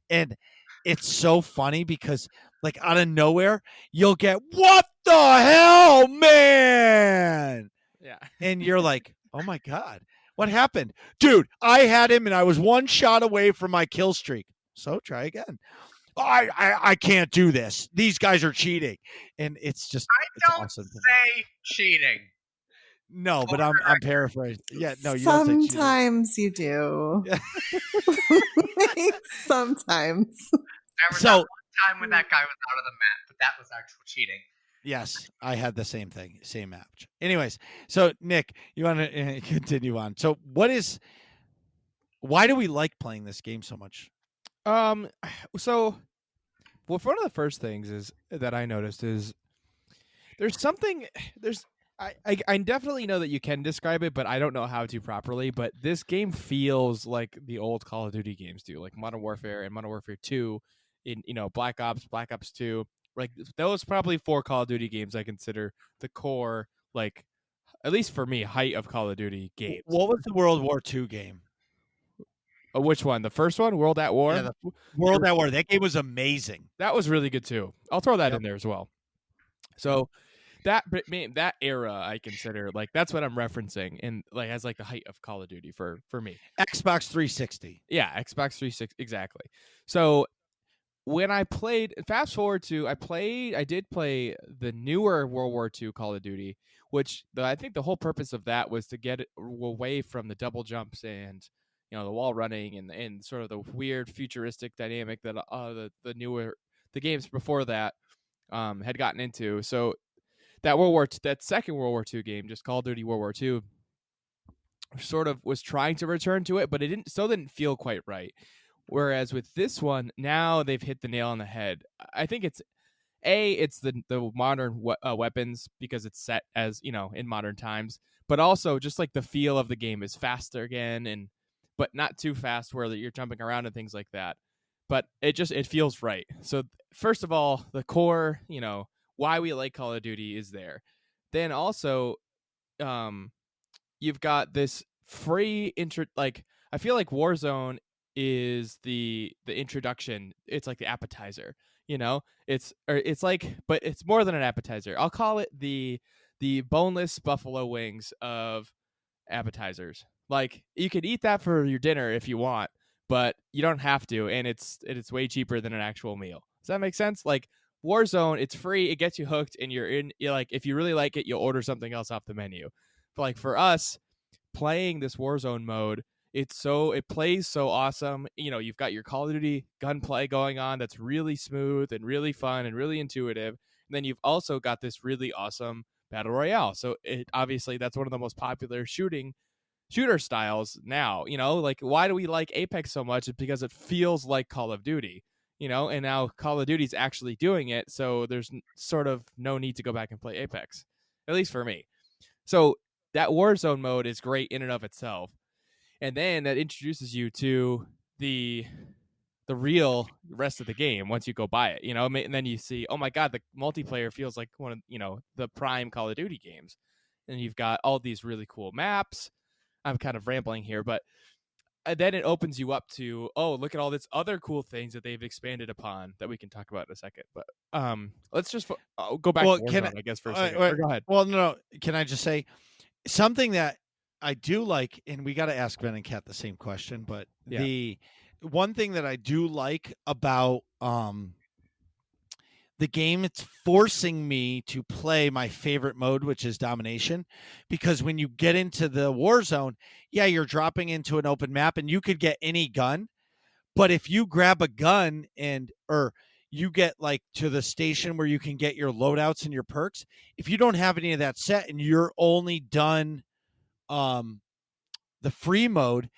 And it's so funny because like out of nowhere, you'll get, what the hell, man? Yeah. And you're like, oh my God, What happened? Dude, I had him and I was one shot away from my kill streak. So try again. I can't do this. These guys are cheating. And it's don't awesome. say cheating. No, but I'm paraphrasing. Yeah, no, you don't say cheating. Sometimes you do. Sometimes. There was that one time when that guy was out of the map, but that was actual cheating. Yes, I had the same thing, same match. Anyways, so Nick, you want to continue on. So why do we like playing this game so much? So, well, one of the first things is that I noticed is I definitely know that you can describe it, but I don't know how to properly. But this game feels like the old Call of Duty games do, like Modern Warfare and Modern Warfare 2, in Black Ops 2. Like those probably 4 Call of Duty games I consider the core, like at least for me, height of Call of Duty games. What was the World War II game? Which one? The first one, World at War? Yeah, the World at War. That game was amazing. That was really good too. I'll throw that in there as well. So that era I consider, like, that's what I'm referencing, and like as like the height of Call of Duty for me. Xbox 360. Yeah, Xbox 360 exactly. So when I played, fast forward to I did play the newer World War II Call of Duty, which I think the whole purpose of that was to get it away from the double jumps and the wall running and sort of the weird futuristic dynamic that the games before that had gotten into. So that second World War II game, just Call of Duty World War II, sort of was trying to return to it, but it still didn't feel quite right. Whereas with this one, now they've hit the nail on the head. I think it's the modern weapons, because it's set as in modern times, but also just like the feel of the game is faster again, but not too fast where you're jumping around and things like that. But it feels right. So first of all, the core, why we like Call of Duty is there. Then also, you've got this free I feel like Warzone is the introduction. It's like the appetizer, it's like, but it's more than an appetizer. I'll call it the boneless buffalo wings of appetizers. Like, you could eat that for your dinner if you want, but you don't have to, and it's way cheaper than an actual meal. Does that make sense? Like, Warzone, it's free, it gets you hooked, and you're like, if you really like it, you'll order something else off the menu. But like for us, playing this Warzone mode, it plays so awesome. You've got your Call of Duty gunplay going on that's really smooth and really fun and really intuitive. And then you've also got this really awesome battle royale. So obviously that's one of the most popular shooter styles now. Like, why do we like Apex so much? It's because it feels like Call of Duty, and now Call of Duty's actually doing it. So there's sort of no need to go back and play Apex, at least for me. So that Warzone mode is great in and of itself. And then that introduces you to the real rest of the game once you go buy it, and then you see, oh my God, the multiplayer feels like one of, the prime Call of Duty games. And you've got all these really cool maps. I'm kind of rambling here, but then it opens you up to, oh, look at all these other cool things that they've expanded upon that we can talk about in a second. But let's just go back to Warzone, I guess, for a second. Go ahead. Well, no, can I just say something that I do like, and we got to ask Ben and Kat the same question, but the one thing that I do like about the game, it's forcing me to play my favorite mode, which is domination, because when you get into the Warzone, you're dropping into an open map and you could get any gun, but if you grab a gun or you get like to the station where you can get your loadouts and your perks, if you don't have any of that set and you're only done the free mode,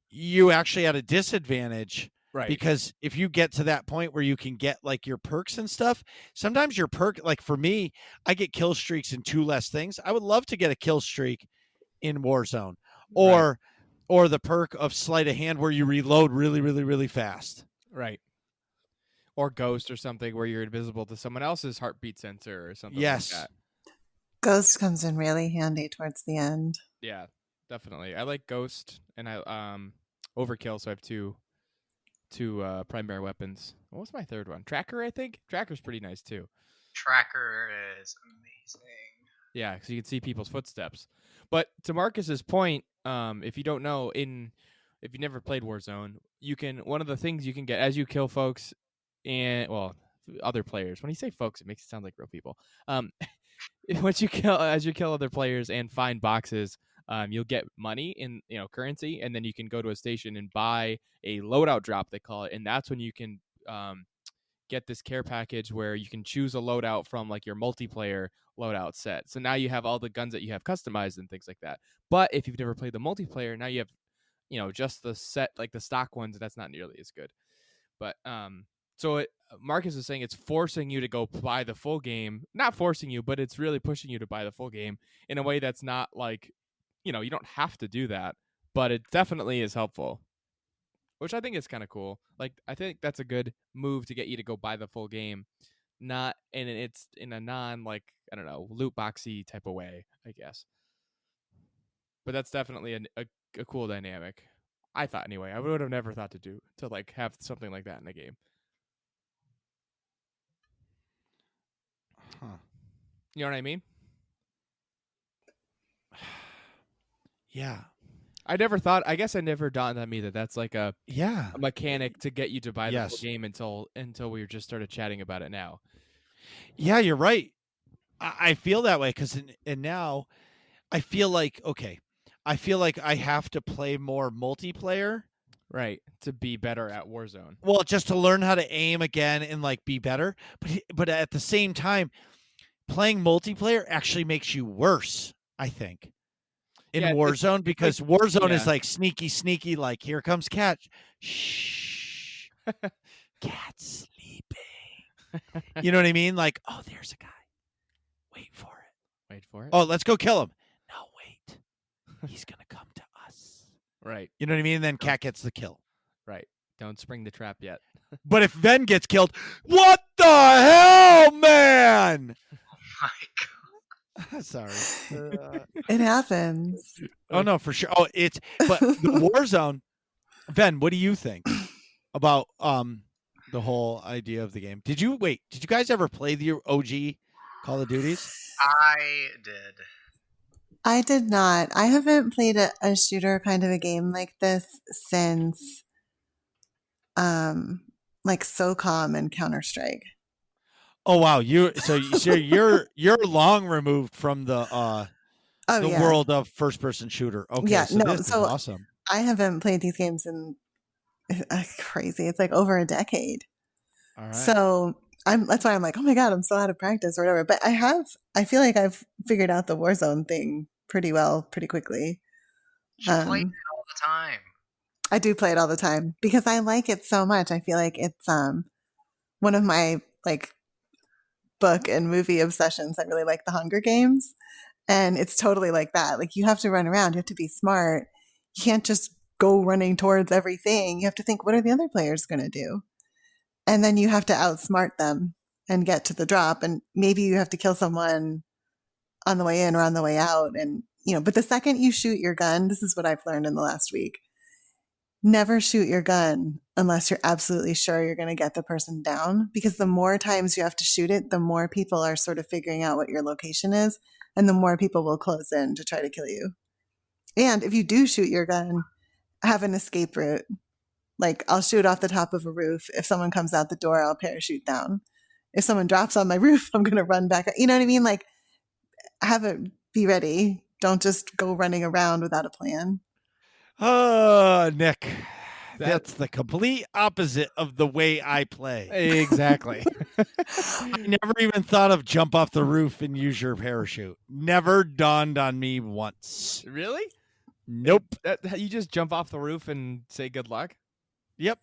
you actually at a disadvantage. Right. Because if you get to that point where you can get like your perks and stuff, sometimes your perk, like for me, I get kill streaks in 2 less things. I would love to get a kill streak in Warzone, or the perk of sleight of hand where you reload really, really, really fast. Right. Or Ghost or something where you're invisible to someone else's heartbeat sensor or something like that. Ghost comes in really handy towards the end. Yeah, definitely. I like Ghost, and I Overkill, so I have two primary weapons. What was my third one? Tracker, I think. Tracker's pretty nice too. Tracker is amazing. Yeah, because you can see people's footsteps. But to Marcus's point, if you don't know, if you never played Warzone, one of the things you can get as you kill folks and other players. When you say folks, it makes it sound like real people. As you kill other players and find boxes, you'll get money in currency, and then you can go to a station and buy a loadout drop, they call it, and that's when you can get this care package where you can choose a loadout from like your multiplayer loadout set. So now you have all the guns that you have customized and things like that. But if you've never played the multiplayer, now you have just the set, like the stock ones. That's not nearly as good. But Marcus is saying it's forcing you to go buy the full game. Not forcing you, but it's really pushing you to buy the full game in a way that's not like, you don't have to do that, but it definitely is helpful, which I think is kind of cool. Like, I think that's a good move to get you to go buy the full game, it's in a non, like, I don't know, loot boxy type of way, I guess. But that's definitely a cool dynamic. I thought anyway. I would have never thought to like have something like that in a game. Huh. You know what I mean? Yeah. I guess I never dawned on me that that's like a mechanic to get you to buy the full game until we just started chatting about it now. Yeah, you're right. I feel that way because now I feel like I have to play more multiplayer. Right, to be better at Warzone. Well, just to learn how to aim again and like be better. But at the same time, playing multiplayer actually makes you worse, I think. In Warzone, because Warzone is like sneaky, like here comes Cat. Shh. Cat's sleeping. You know what I mean? Like, oh, there's a guy. Wait for it. Oh, let's go kill him. No, wait. He's going to come to us. Right. You know what I mean? And then Cat gets the kill. Right. Don't spring the trap yet. But if Ven gets killed, what the hell, man? Oh my god. Sorry. It happens. Oh, no, for sure. Oh, but the Warzone, Ven, what do you think about the whole idea of the game? Did you guys ever play the OG Call of Duties? I did. I did not. I haven't played a shooter kind of a game like this since like SOCOM and Counter-Strike. Oh wow, you're long removed from the world of first person shooter. Okay, yeah, so this is awesome. I haven't played these games in crazy. It's like over a decade. All right. So that's why I'm like, oh my god, I'm so out of practice or whatever. But I feel like I've figured out the Warzone thing pretty well, pretty quickly. You play it all the time. I do play it all the time because I like it so much. I feel like it's one of my like book and movie obsessions. I really like the Hunger Games, and it's totally like that. Like you have to run around, you have to be smart. You can't just go running towards everything. You have to think, what are the other players going to do? And then you have to outsmart them and get to the drop. And maybe you have to kill someone on the way in or on the way out. And but the second you shoot your gun, this is what I've learned in the last week. Never shoot your gun unless you're absolutely sure you're going to get the person down, because the more times you have to shoot it, the more people are sort of figuring out what your location is, and the more people will close in to try to kill you. And if you do shoot your gun, have an escape route. Like I'll shoot off the top of a roof. If someone comes out the door, I'll parachute down. If someone drops on my roof, I'm going to run back. You know what I mean? Like be ready. Don't just go running around without a plan. Nick, that's the complete opposite of the way I play. Exactly. I never even thought of jump off the roof and use your parachute. Never dawned on me once. Really? Nope. You just jump off the roof and say good luck? Yep.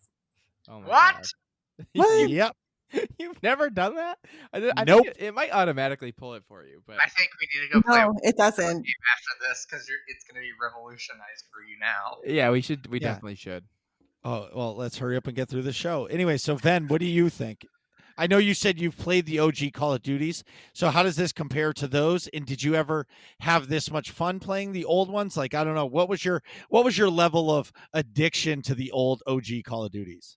Oh my what? God. What? Yep. You've never done that? I Nope. think it might automatically pull it for you, but I think we need to go play. No, it doesn't. After this, because it's going to be revolutionized for you now. Yeah, we should. We definitely should. Oh well, let's hurry up and get through the show. Anyway, so Ven, what do you think? I know you said you've played the OG Call of Duties. So how does this compare to those? And did you ever have this much fun playing the old ones? Like, I don't know, what was your level of addiction to the old OG Call of Duties?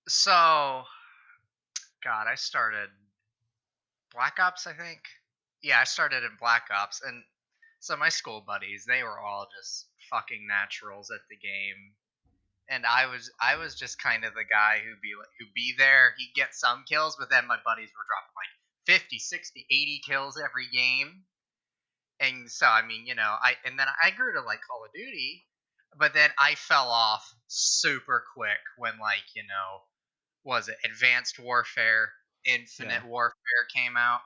So, God, I started Black Ops, I think. Yeah, I started in Black Ops, and So my school buddies, they were all just fucking naturals at the game. And I was just kind of the guy who'd be there, he'd get some kills, but then my buddies were dropping like 50, 60, 80 kills every game. And so I mean, and then I grew to like Call of Duty, but then I fell off super quick when was it Advanced Warfare, Infinite Warfare came out.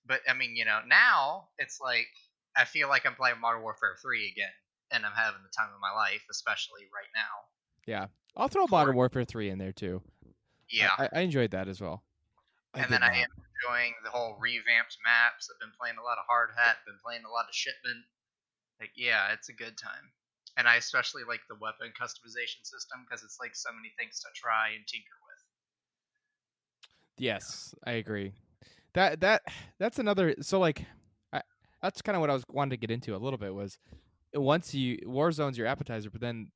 But I mean, now it's like I feel like I'm playing Modern Warfare 3 again, and I'm having the time of my life, especially right now. Yeah, I'll throw Modern Warfare 3 in there too. Yeah, I enjoyed that as well. I am enjoying the whole revamped maps. I've been playing a lot of Hard Hat, been playing a lot of Shipment. Like, yeah, it's a good time. And I especially like the weapon customization system because it's like so many things to try and tinker with. Yes, I agree. That's another. So like, that's kind of what I was wanting to get into a little bit. Was once Warzone's your appetizer, but then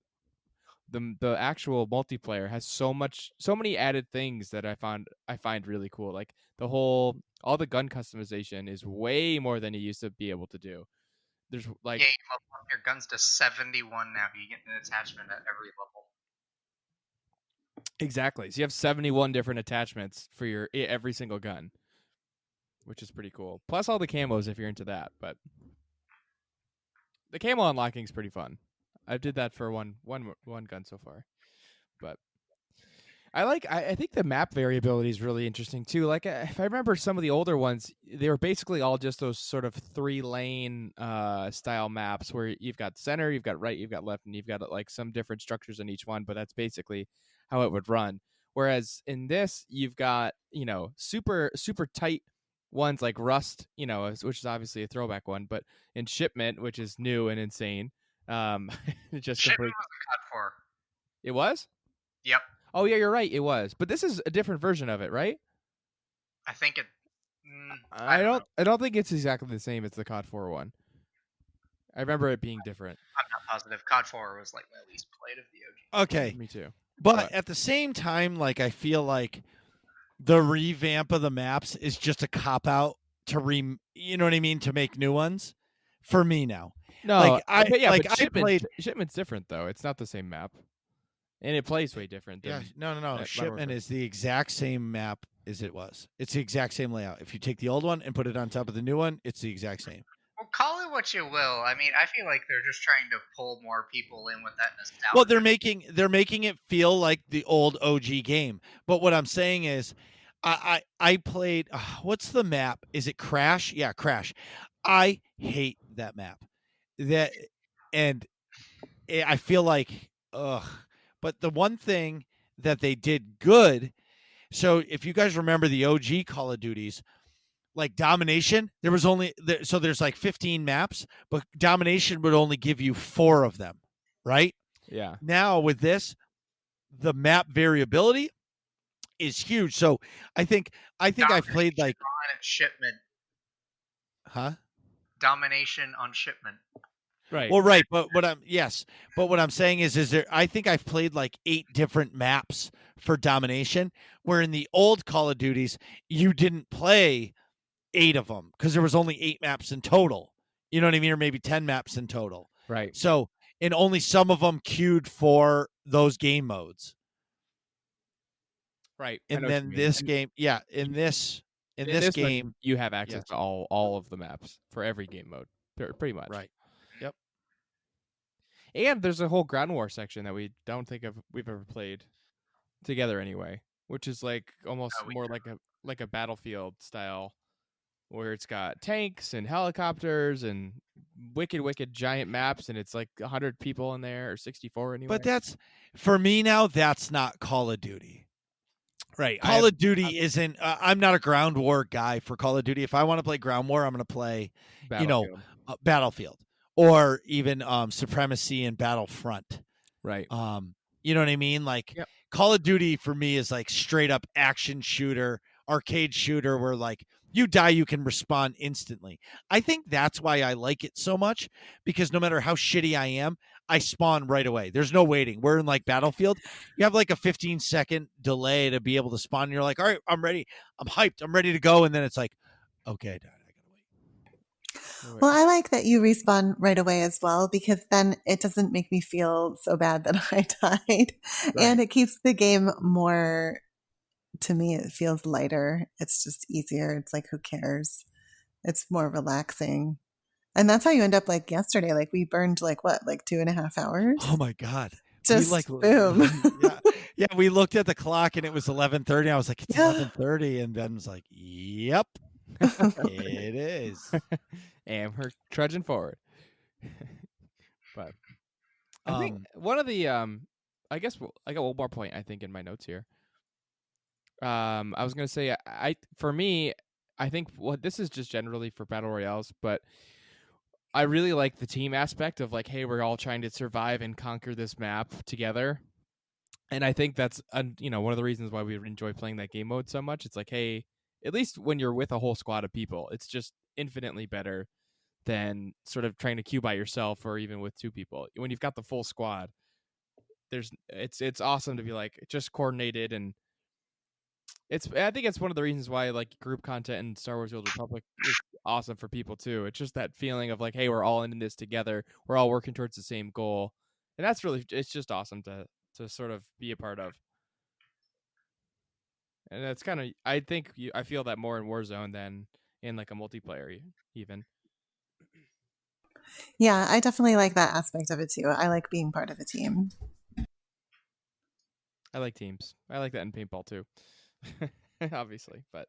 the actual multiplayer has so many added things that I find really cool. Like all the gun customization is way more than you used to be able to do. There's like, yeah, you level up your guns to 71 now. You get an attachment at every level. Exactly. So you have 71 different attachments for your every single gun, which is pretty cool. Plus all the camos if you're into that. But the camo unlocking is pretty fun. I did that for one gun so far. But I think the map variability is really interesting too. Like if I remember some of the older ones, they were basically all just those sort of 3-lane style maps where you've got center, you've got right, you've got left, and you've got like some different structures in each one, but that's basically how it would run. Whereas in this, you've got, super, super tight ones like Rust, which is obviously a throwback one, but in Shipment, which is new and insane. Just Shipment was a COD 4. It was? Yep. Oh yeah, you're right. It was, but this is a different version of it, right? I think it. I don't think it's exactly the same as the COD 4 one. I remember it being different. I'm not positive. COD 4 was like my least played of the OG. Okay, Me too. but at the same time, like I feel like the revamp of the maps is just a cop out to you know what I mean, to make new ones for me now. No, like Shipment's different though. It's not the same map. And it plays way different. No. Shipment is the exact same map as it was. It's the exact same layout. If you take the old one and put it on top of the new one, it's the exact same. Well, call it what you will. I mean, I feel like they're just trying to pull more people in with that nostalgia. Well, they're making it feel like the old OG game. But what I'm saying is, I played. What's the map? Is it Crash? Yeah, Crash. I hate that map. I feel like ugh. But the one thing that they did good, so if you guys remember the OG Call of Duties, like Domination, there's like 15 maps, but Domination would only give you 4 of them, right? Yeah. Now with this, the map variability is huge. So I think I've played like on Shipment. Huh? Domination on Shipment. Right. Well, right, but what I'm saying is there? I think I've played like 8 different maps for Domination, where in the old Call of Duties you didn't play 8 of them because there was only 8 maps in total. You know what I mean, or maybe 10 maps in total. Right. So, and only some of them queued for those game modes. Right. And then this game, in this game, you have access to all of the maps for every game mode, pretty much. Right. And there's a whole ground war section that we don't think we've ever played together anyway, which is like almost more like a Battlefield style, where it's got tanks and helicopters and wicked giant maps, and it's like 100 people in there, or 64 anyway. But that's, for me now, that's not Call of Duty. Right. Call of Duty isn't. I'm not a ground war guy for Call of Duty. If I want to play ground war, I'm going to play, Battlefield. Or even Supremacy and Battlefront. Right. You know what I mean? Like, Call of Duty for me is like straight up action shooter, arcade shooter, where like you die, you can respawn instantly. I think that's why I like it so much, because no matter how shitty I am, I spawn right away. There's no waiting. We're in like Battlefield. You have like a 15-second delay to be able to spawn. And you're like, all right, I'm ready. I'm hyped. I'm ready to go. And then it's like, okay, I gotta wait. Well, I like that you respawn right away as well, because then it doesn't make me feel so bad that I died. And it keeps the game more, to me, it feels lighter. It's just easier. It's like, who cares? It's more relaxing. And that's how you end up like yesterday. Like we burned like what, like 2.5 hours? Oh my God. Just boom. Yeah, we looked at the clock and it was 11:30. I was like, it's Yeah. 11:30, and Ben was like, yep, it is. And we're trudging forward. But I think one of the I guess I got one more point I think in my notes here. I was gonna say for me, I think this is just generally for battle royales, but I really like the team aspect of like, hey, we're all trying to survive and conquer this map together. And I think that's one of the reasons why we enjoy playing that game mode so much. It's like, hey, at least when you're with a whole squad of people, it's just infinitely better than sort of trying to queue by yourself or even with two people. When you've got the full squad, it's awesome to be like just coordinated, and I think it's one of the reasons why like group content in Star Wars: The Old Republic is awesome for people too. It's just that feeling of like, hey, we're all in this together. We're all working towards the same goal, and it's just awesome to sort of be a part of. And that's kind of, I think I feel that more in Warzone than in like a multiplayer even. Yeah, I definitely like that aspect of it too. I like being part of a team. I like teams. I like that in paintball too. Obviously, but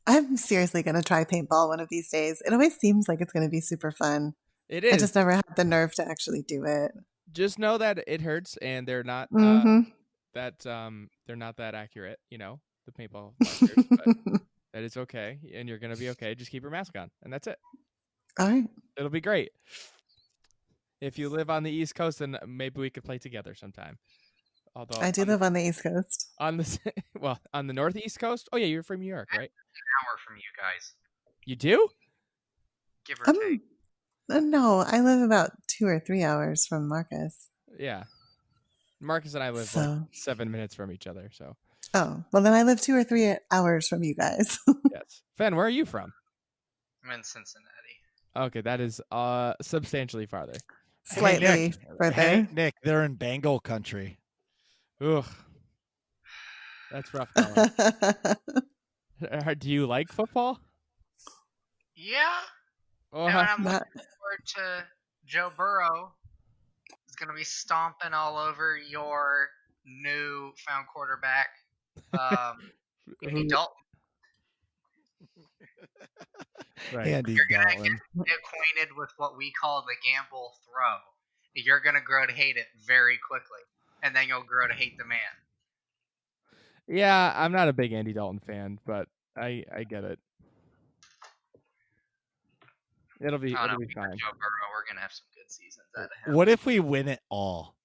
I'm seriously going to try paintball one of these days. It always seems like it's going to be super fun. It is. I just never had the nerve to actually do it. Just know that it hurts, and they're not they're not that accurate. The paintball launchers, but that is okay, and you're gonna be okay. Just keep your mask on, and that's it. All right, it'll be great. If you live on the East Coast, then maybe we could play together sometime. Although I do live on the East Coast. On the Northeast Coast. Oh yeah, you're from New York, right? An hour from you guys. You do? Give or take. No, I live about 2 or 3 hours from Marcus. Yeah. Marcus and I live like 7 minutes from each other, so. Oh, well then I live 2 or 3 hours from you guys. Yes. Fen, where are you from? I'm in Cincinnati. Okay, that is substantially farther. Slightly further. Hey, Nick, they're in Bengal country. Ugh. That's rough. Do you like football? Yeah. And I'm looking forward to Joe Burrow. He's going to be stomping all over your newfound quarterback, Andy Dalton. Right. Andy You're going to Dalton. get acquainted with what we call the gamble throw. You're going to grow to hate it very quickly, and then you'll grow to hate the man. Yeah, I'm not a big Andy Dalton fan, but I get it. It'll be fine. Joe Burrow, we're gonna have some good seasons out of him. What if we win it all?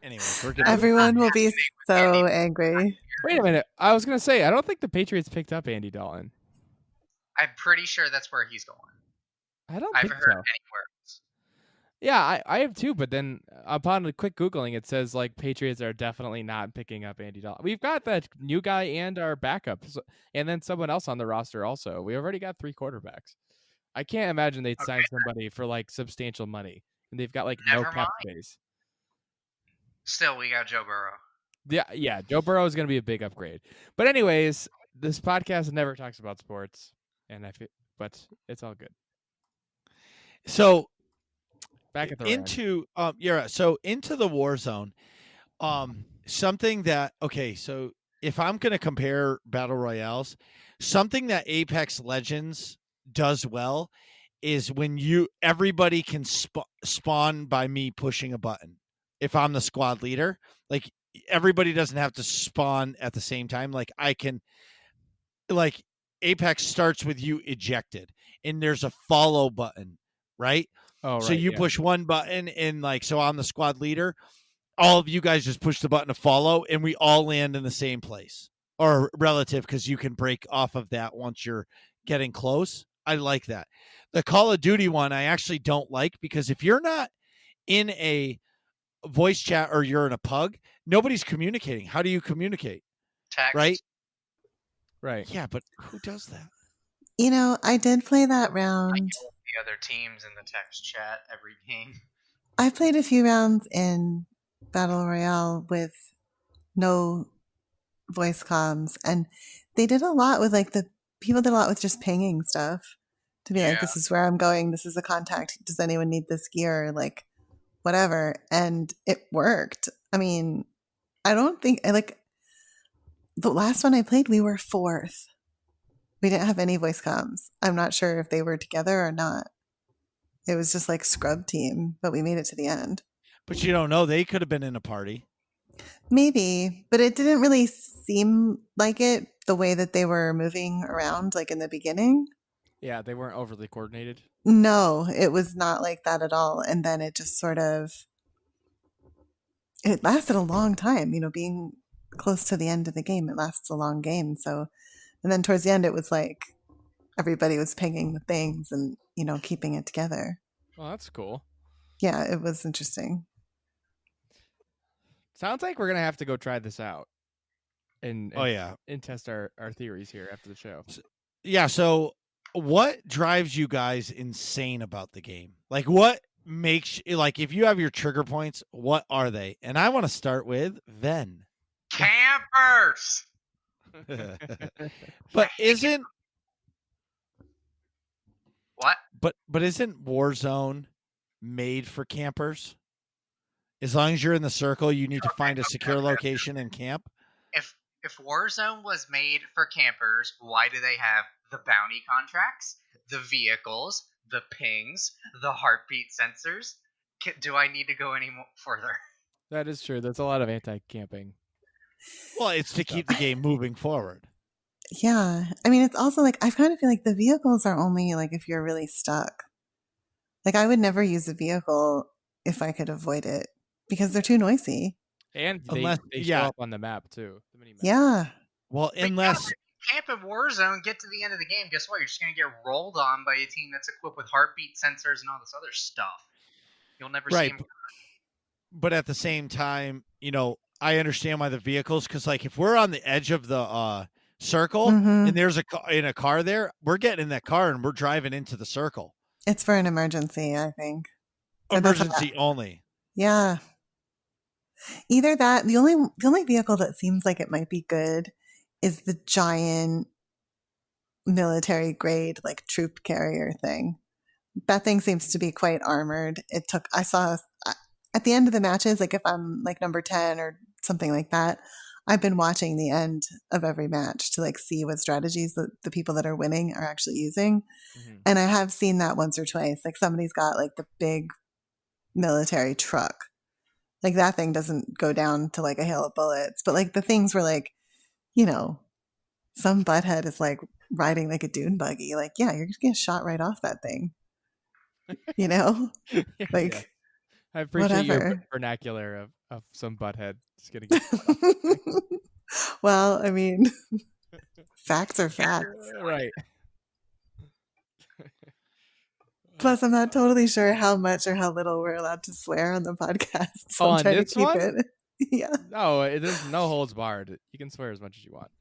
Anyways, everyone will be so angry. Wait a minute. I was gonna say I don't think the Patriots picked up Andy Dalton. I'm pretty sure that's where he's going. I haven't heard anywhere else. Yeah, I have too, but then upon a quick Googling, it says like Patriots are definitely not picking up Andy Dalton. We've got that new guy and our backup, and then someone else on the roster also. We already got 3 quarterbacks. I can't imagine they'd sign somebody for like substantial money, and they've got like no cap space. Still, we got Joe Burrow. Yeah, Joe Burrow is going to be a big upgrade. But anyways, this podcast never talks about sports, but it's all good. So. Back at the into the war zone, something that so if I'm going to compare battle royales, something that Apex Legends does well is when everybody can spawn by me pushing a button. If I'm the squad leader, like everybody doesn't have to spawn at the same time. Like I can, like Apex starts with you ejected, and there's a follow button, right? Oh, so you push one button, and so I'm the squad leader. All of you guys just push the button to follow, and we all land in the same place or relative, because you can break off of that once you're getting close. I like that. The Call of Duty one I actually don't like, because if you're not in a voice chat or you're in a pug, nobody's communicating. How do you communicate? Text. Right. Right. Yeah, but who does that? You know, I did play that I round. yell at the other teams in the text chat every game. I played a few rounds in Battle Royale with no voice comms, and they did a lot with like the people did a lot with just pinging stuff to be like, Yeah. this is where I'm going, this is a contact, does anyone need this gear, like whatever, and it worked. I mean, I don't think like the last one I played, we were fourth. We didn't have any voice comms. I'm not sure if they were together or not. It was just like scrub team, but we made it to the end. But you don't know. They could have been in a party. Maybe, but it didn't really seem like it the way that they were moving around like in the beginning. Yeah, they weren't overly coordinated. No, it was not like that at all. And then it just sort of it lasted a long time, you know, being close to the end of the game, it lasts a long game. So and then towards the end it was like everybody was pinging the things and, you know, keeping it together. Well, that's cool. Yeah, it was interesting. Sounds like we're gonna have to go try this out and Oh yeah. and test our theories here after the show. Yeah. So, what drives you guys insane about the game? Like, what makes like if you have your trigger points, what are they? And I want to start with Ven. Campers! But isn't What? but isn't Warzone made for campers? As long as you're in the circle, you need to find a secure location and camp. If Warzone was made for campers, why do they have the bounty contracts, the vehicles, the pings, the heartbeat sensors? Do I need to go any further? That is true. There's a lot of anti-camping. Well, it's to keep the game moving forward. Yeah. I mean, it's also like, I kind of feel like the vehicles are only like if you're really stuck. Like, I would never use a vehicle if I could avoid it because they're too noisy. And they Unless- show yeah. up on the map too. The mini-map. Yeah. Well, But unless camp in Warzone, get to the end of the game, guess what? You're just going to get rolled on by a team that's equipped with heartbeat sensors and all this other stuff. You'll never see right, them. but at the same time, you know, I understand why the vehicles, because like if we're on the edge of the circle Mhm. and there's a car there, we're getting in that car and we're driving into the circle. It's for an emergency, I think. So that's Emergency only. Yeah. Either that, the only vehicle that seems like it might be good is the giant military grade like troop carrier thing. That thing seems to be quite armored. I saw at the end of the matches, like if I'm like number 10 or something like that, I've been watching the end of every match to like see what strategies the people that are winning are actually using. Mhm. And I have seen that once or twice. Like somebody's got like the big military truck. Like that thing doesn't go down to like a hail of bullets, but like the things were like, you know, some butthead is like riding like a dune buggy. Like, yeah, you're gonna get shot right off that thing. You know? Like Yeah. I appreciate your whatever. vernacular of some butthead just getting get Well, I mean, facts are facts. right. Plus, I'm not totally sure how much or how little we're allowed to swear on the podcast. So Oh, I'm on trying to this keep one? it. Yeah. No, there's no holds barred. You can swear as much as you want.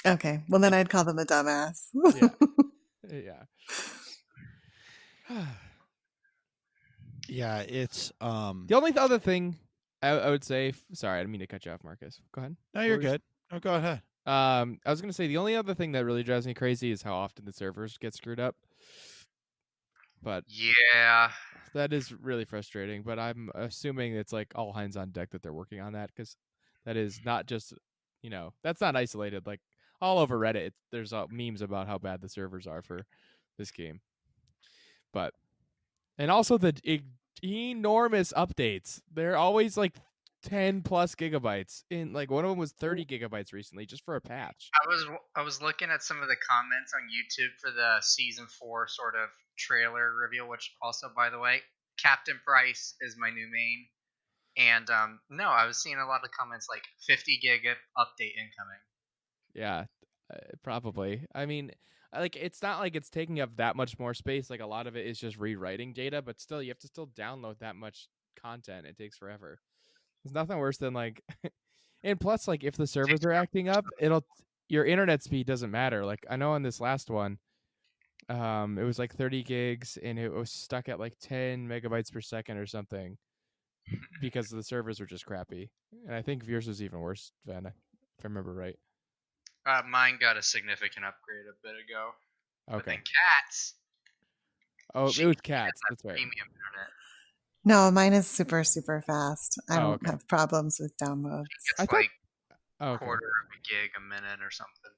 Okay. Well, then I'd call them a dumbass. Yeah. Yeah, it's The only other thing I would say, sorry, I didn't mean to cut you off, Marcus. Go ahead. no, you're good. Oh, go ahead. I was gonna say the only other thing that really drives me crazy is how often the servers get screwed up. But Yeah. that is really frustrating. But I'm assuming it's like all hands on deck that they're working on that, because that is not just, you know, that's not isolated. Like all over Reddit, there's memes about how bad the servers are for this game. But and also the enormous updates. They're always like 10 plus gigabytes. In like one of them was 30 gigabytes recently just for a patch. I was looking at some of the comments on YouTube for the season 4 sort of trailer reveal, which also, by the way, Captain Price is my new main. And no, I was seeing a lot of comments like 50 gig update incoming. Yeah, probably. I mean, like it's not like it's taking up that much more space. Like a lot of it is just rewriting data, but still, you have to still download that much content. It takes forever. There's nothing worse than like, and plus, like if the servers are acting up, your internet speed doesn't matter. Like I know on this last one, It was like 30 gigs, and it was stuck at like 10 megabytes per second or something because the servers were just crappy. And I think yours was even worse, Van, if I remember right. Mine got a significant upgrade a bit ago. But then Okay. Cats. Oh, she it was gets Cats. that That's right. premium internet. No, mine is super, super fast. I Oh, don't okay. have problems with downloads. It's I thought- like Oh, okay. quarter of a gig a minute or something.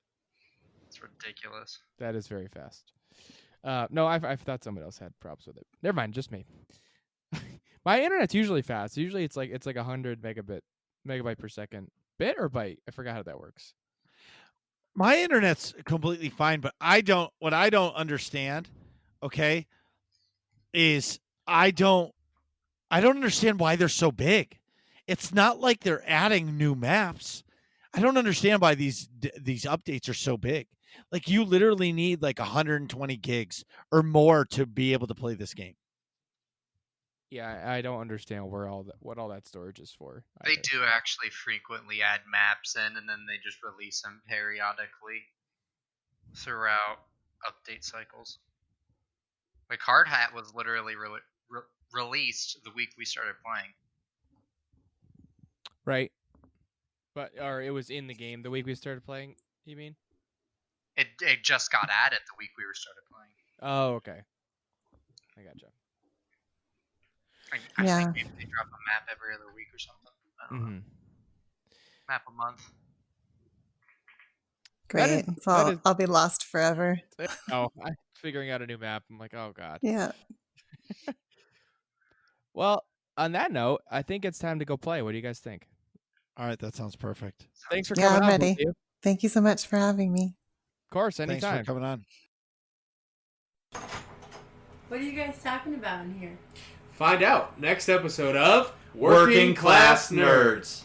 It's ridiculous. That is very fast. No, I thought someone else had problems with it. Never mind, just me. My internet's usually fast. Usually it's like 100 megabyte per second. Bit or byte? I forgot how that works. My internet's completely fine, but what I don't understand, okay, is I don't understand why they're so big. It's not like they're adding new maps. I don't understand why these updates are so big. Like, you literally need like 120 gigs or more to be able to play this game. Yeah, I don't understand what all that storage is for. They either. do actually frequently add maps in, and then they just release them periodically throughout update cycles. Like Hard Hat was literally released the week we started playing. Right. Or it was in the game the week we started playing, you mean? It just got added the week we started playing. Oh, okay. I gotcha. I Yeah. think maybe they drop a map every other week or something. I don't know. Map a month. Great. So I'll be lost forever. Oh, I'm figuring out a new map. I'm like, oh god. Yeah. Well, on that note, I think it's time to go play. What do you guys think? All right, that sounds perfect. Thanks for Yeah, coming I'm on. ready. both of you. Thank you so much for having me. Of course, Thanks anytime. for coming on. What are you guys talking about in here? Find out next episode of Working Class Nerds.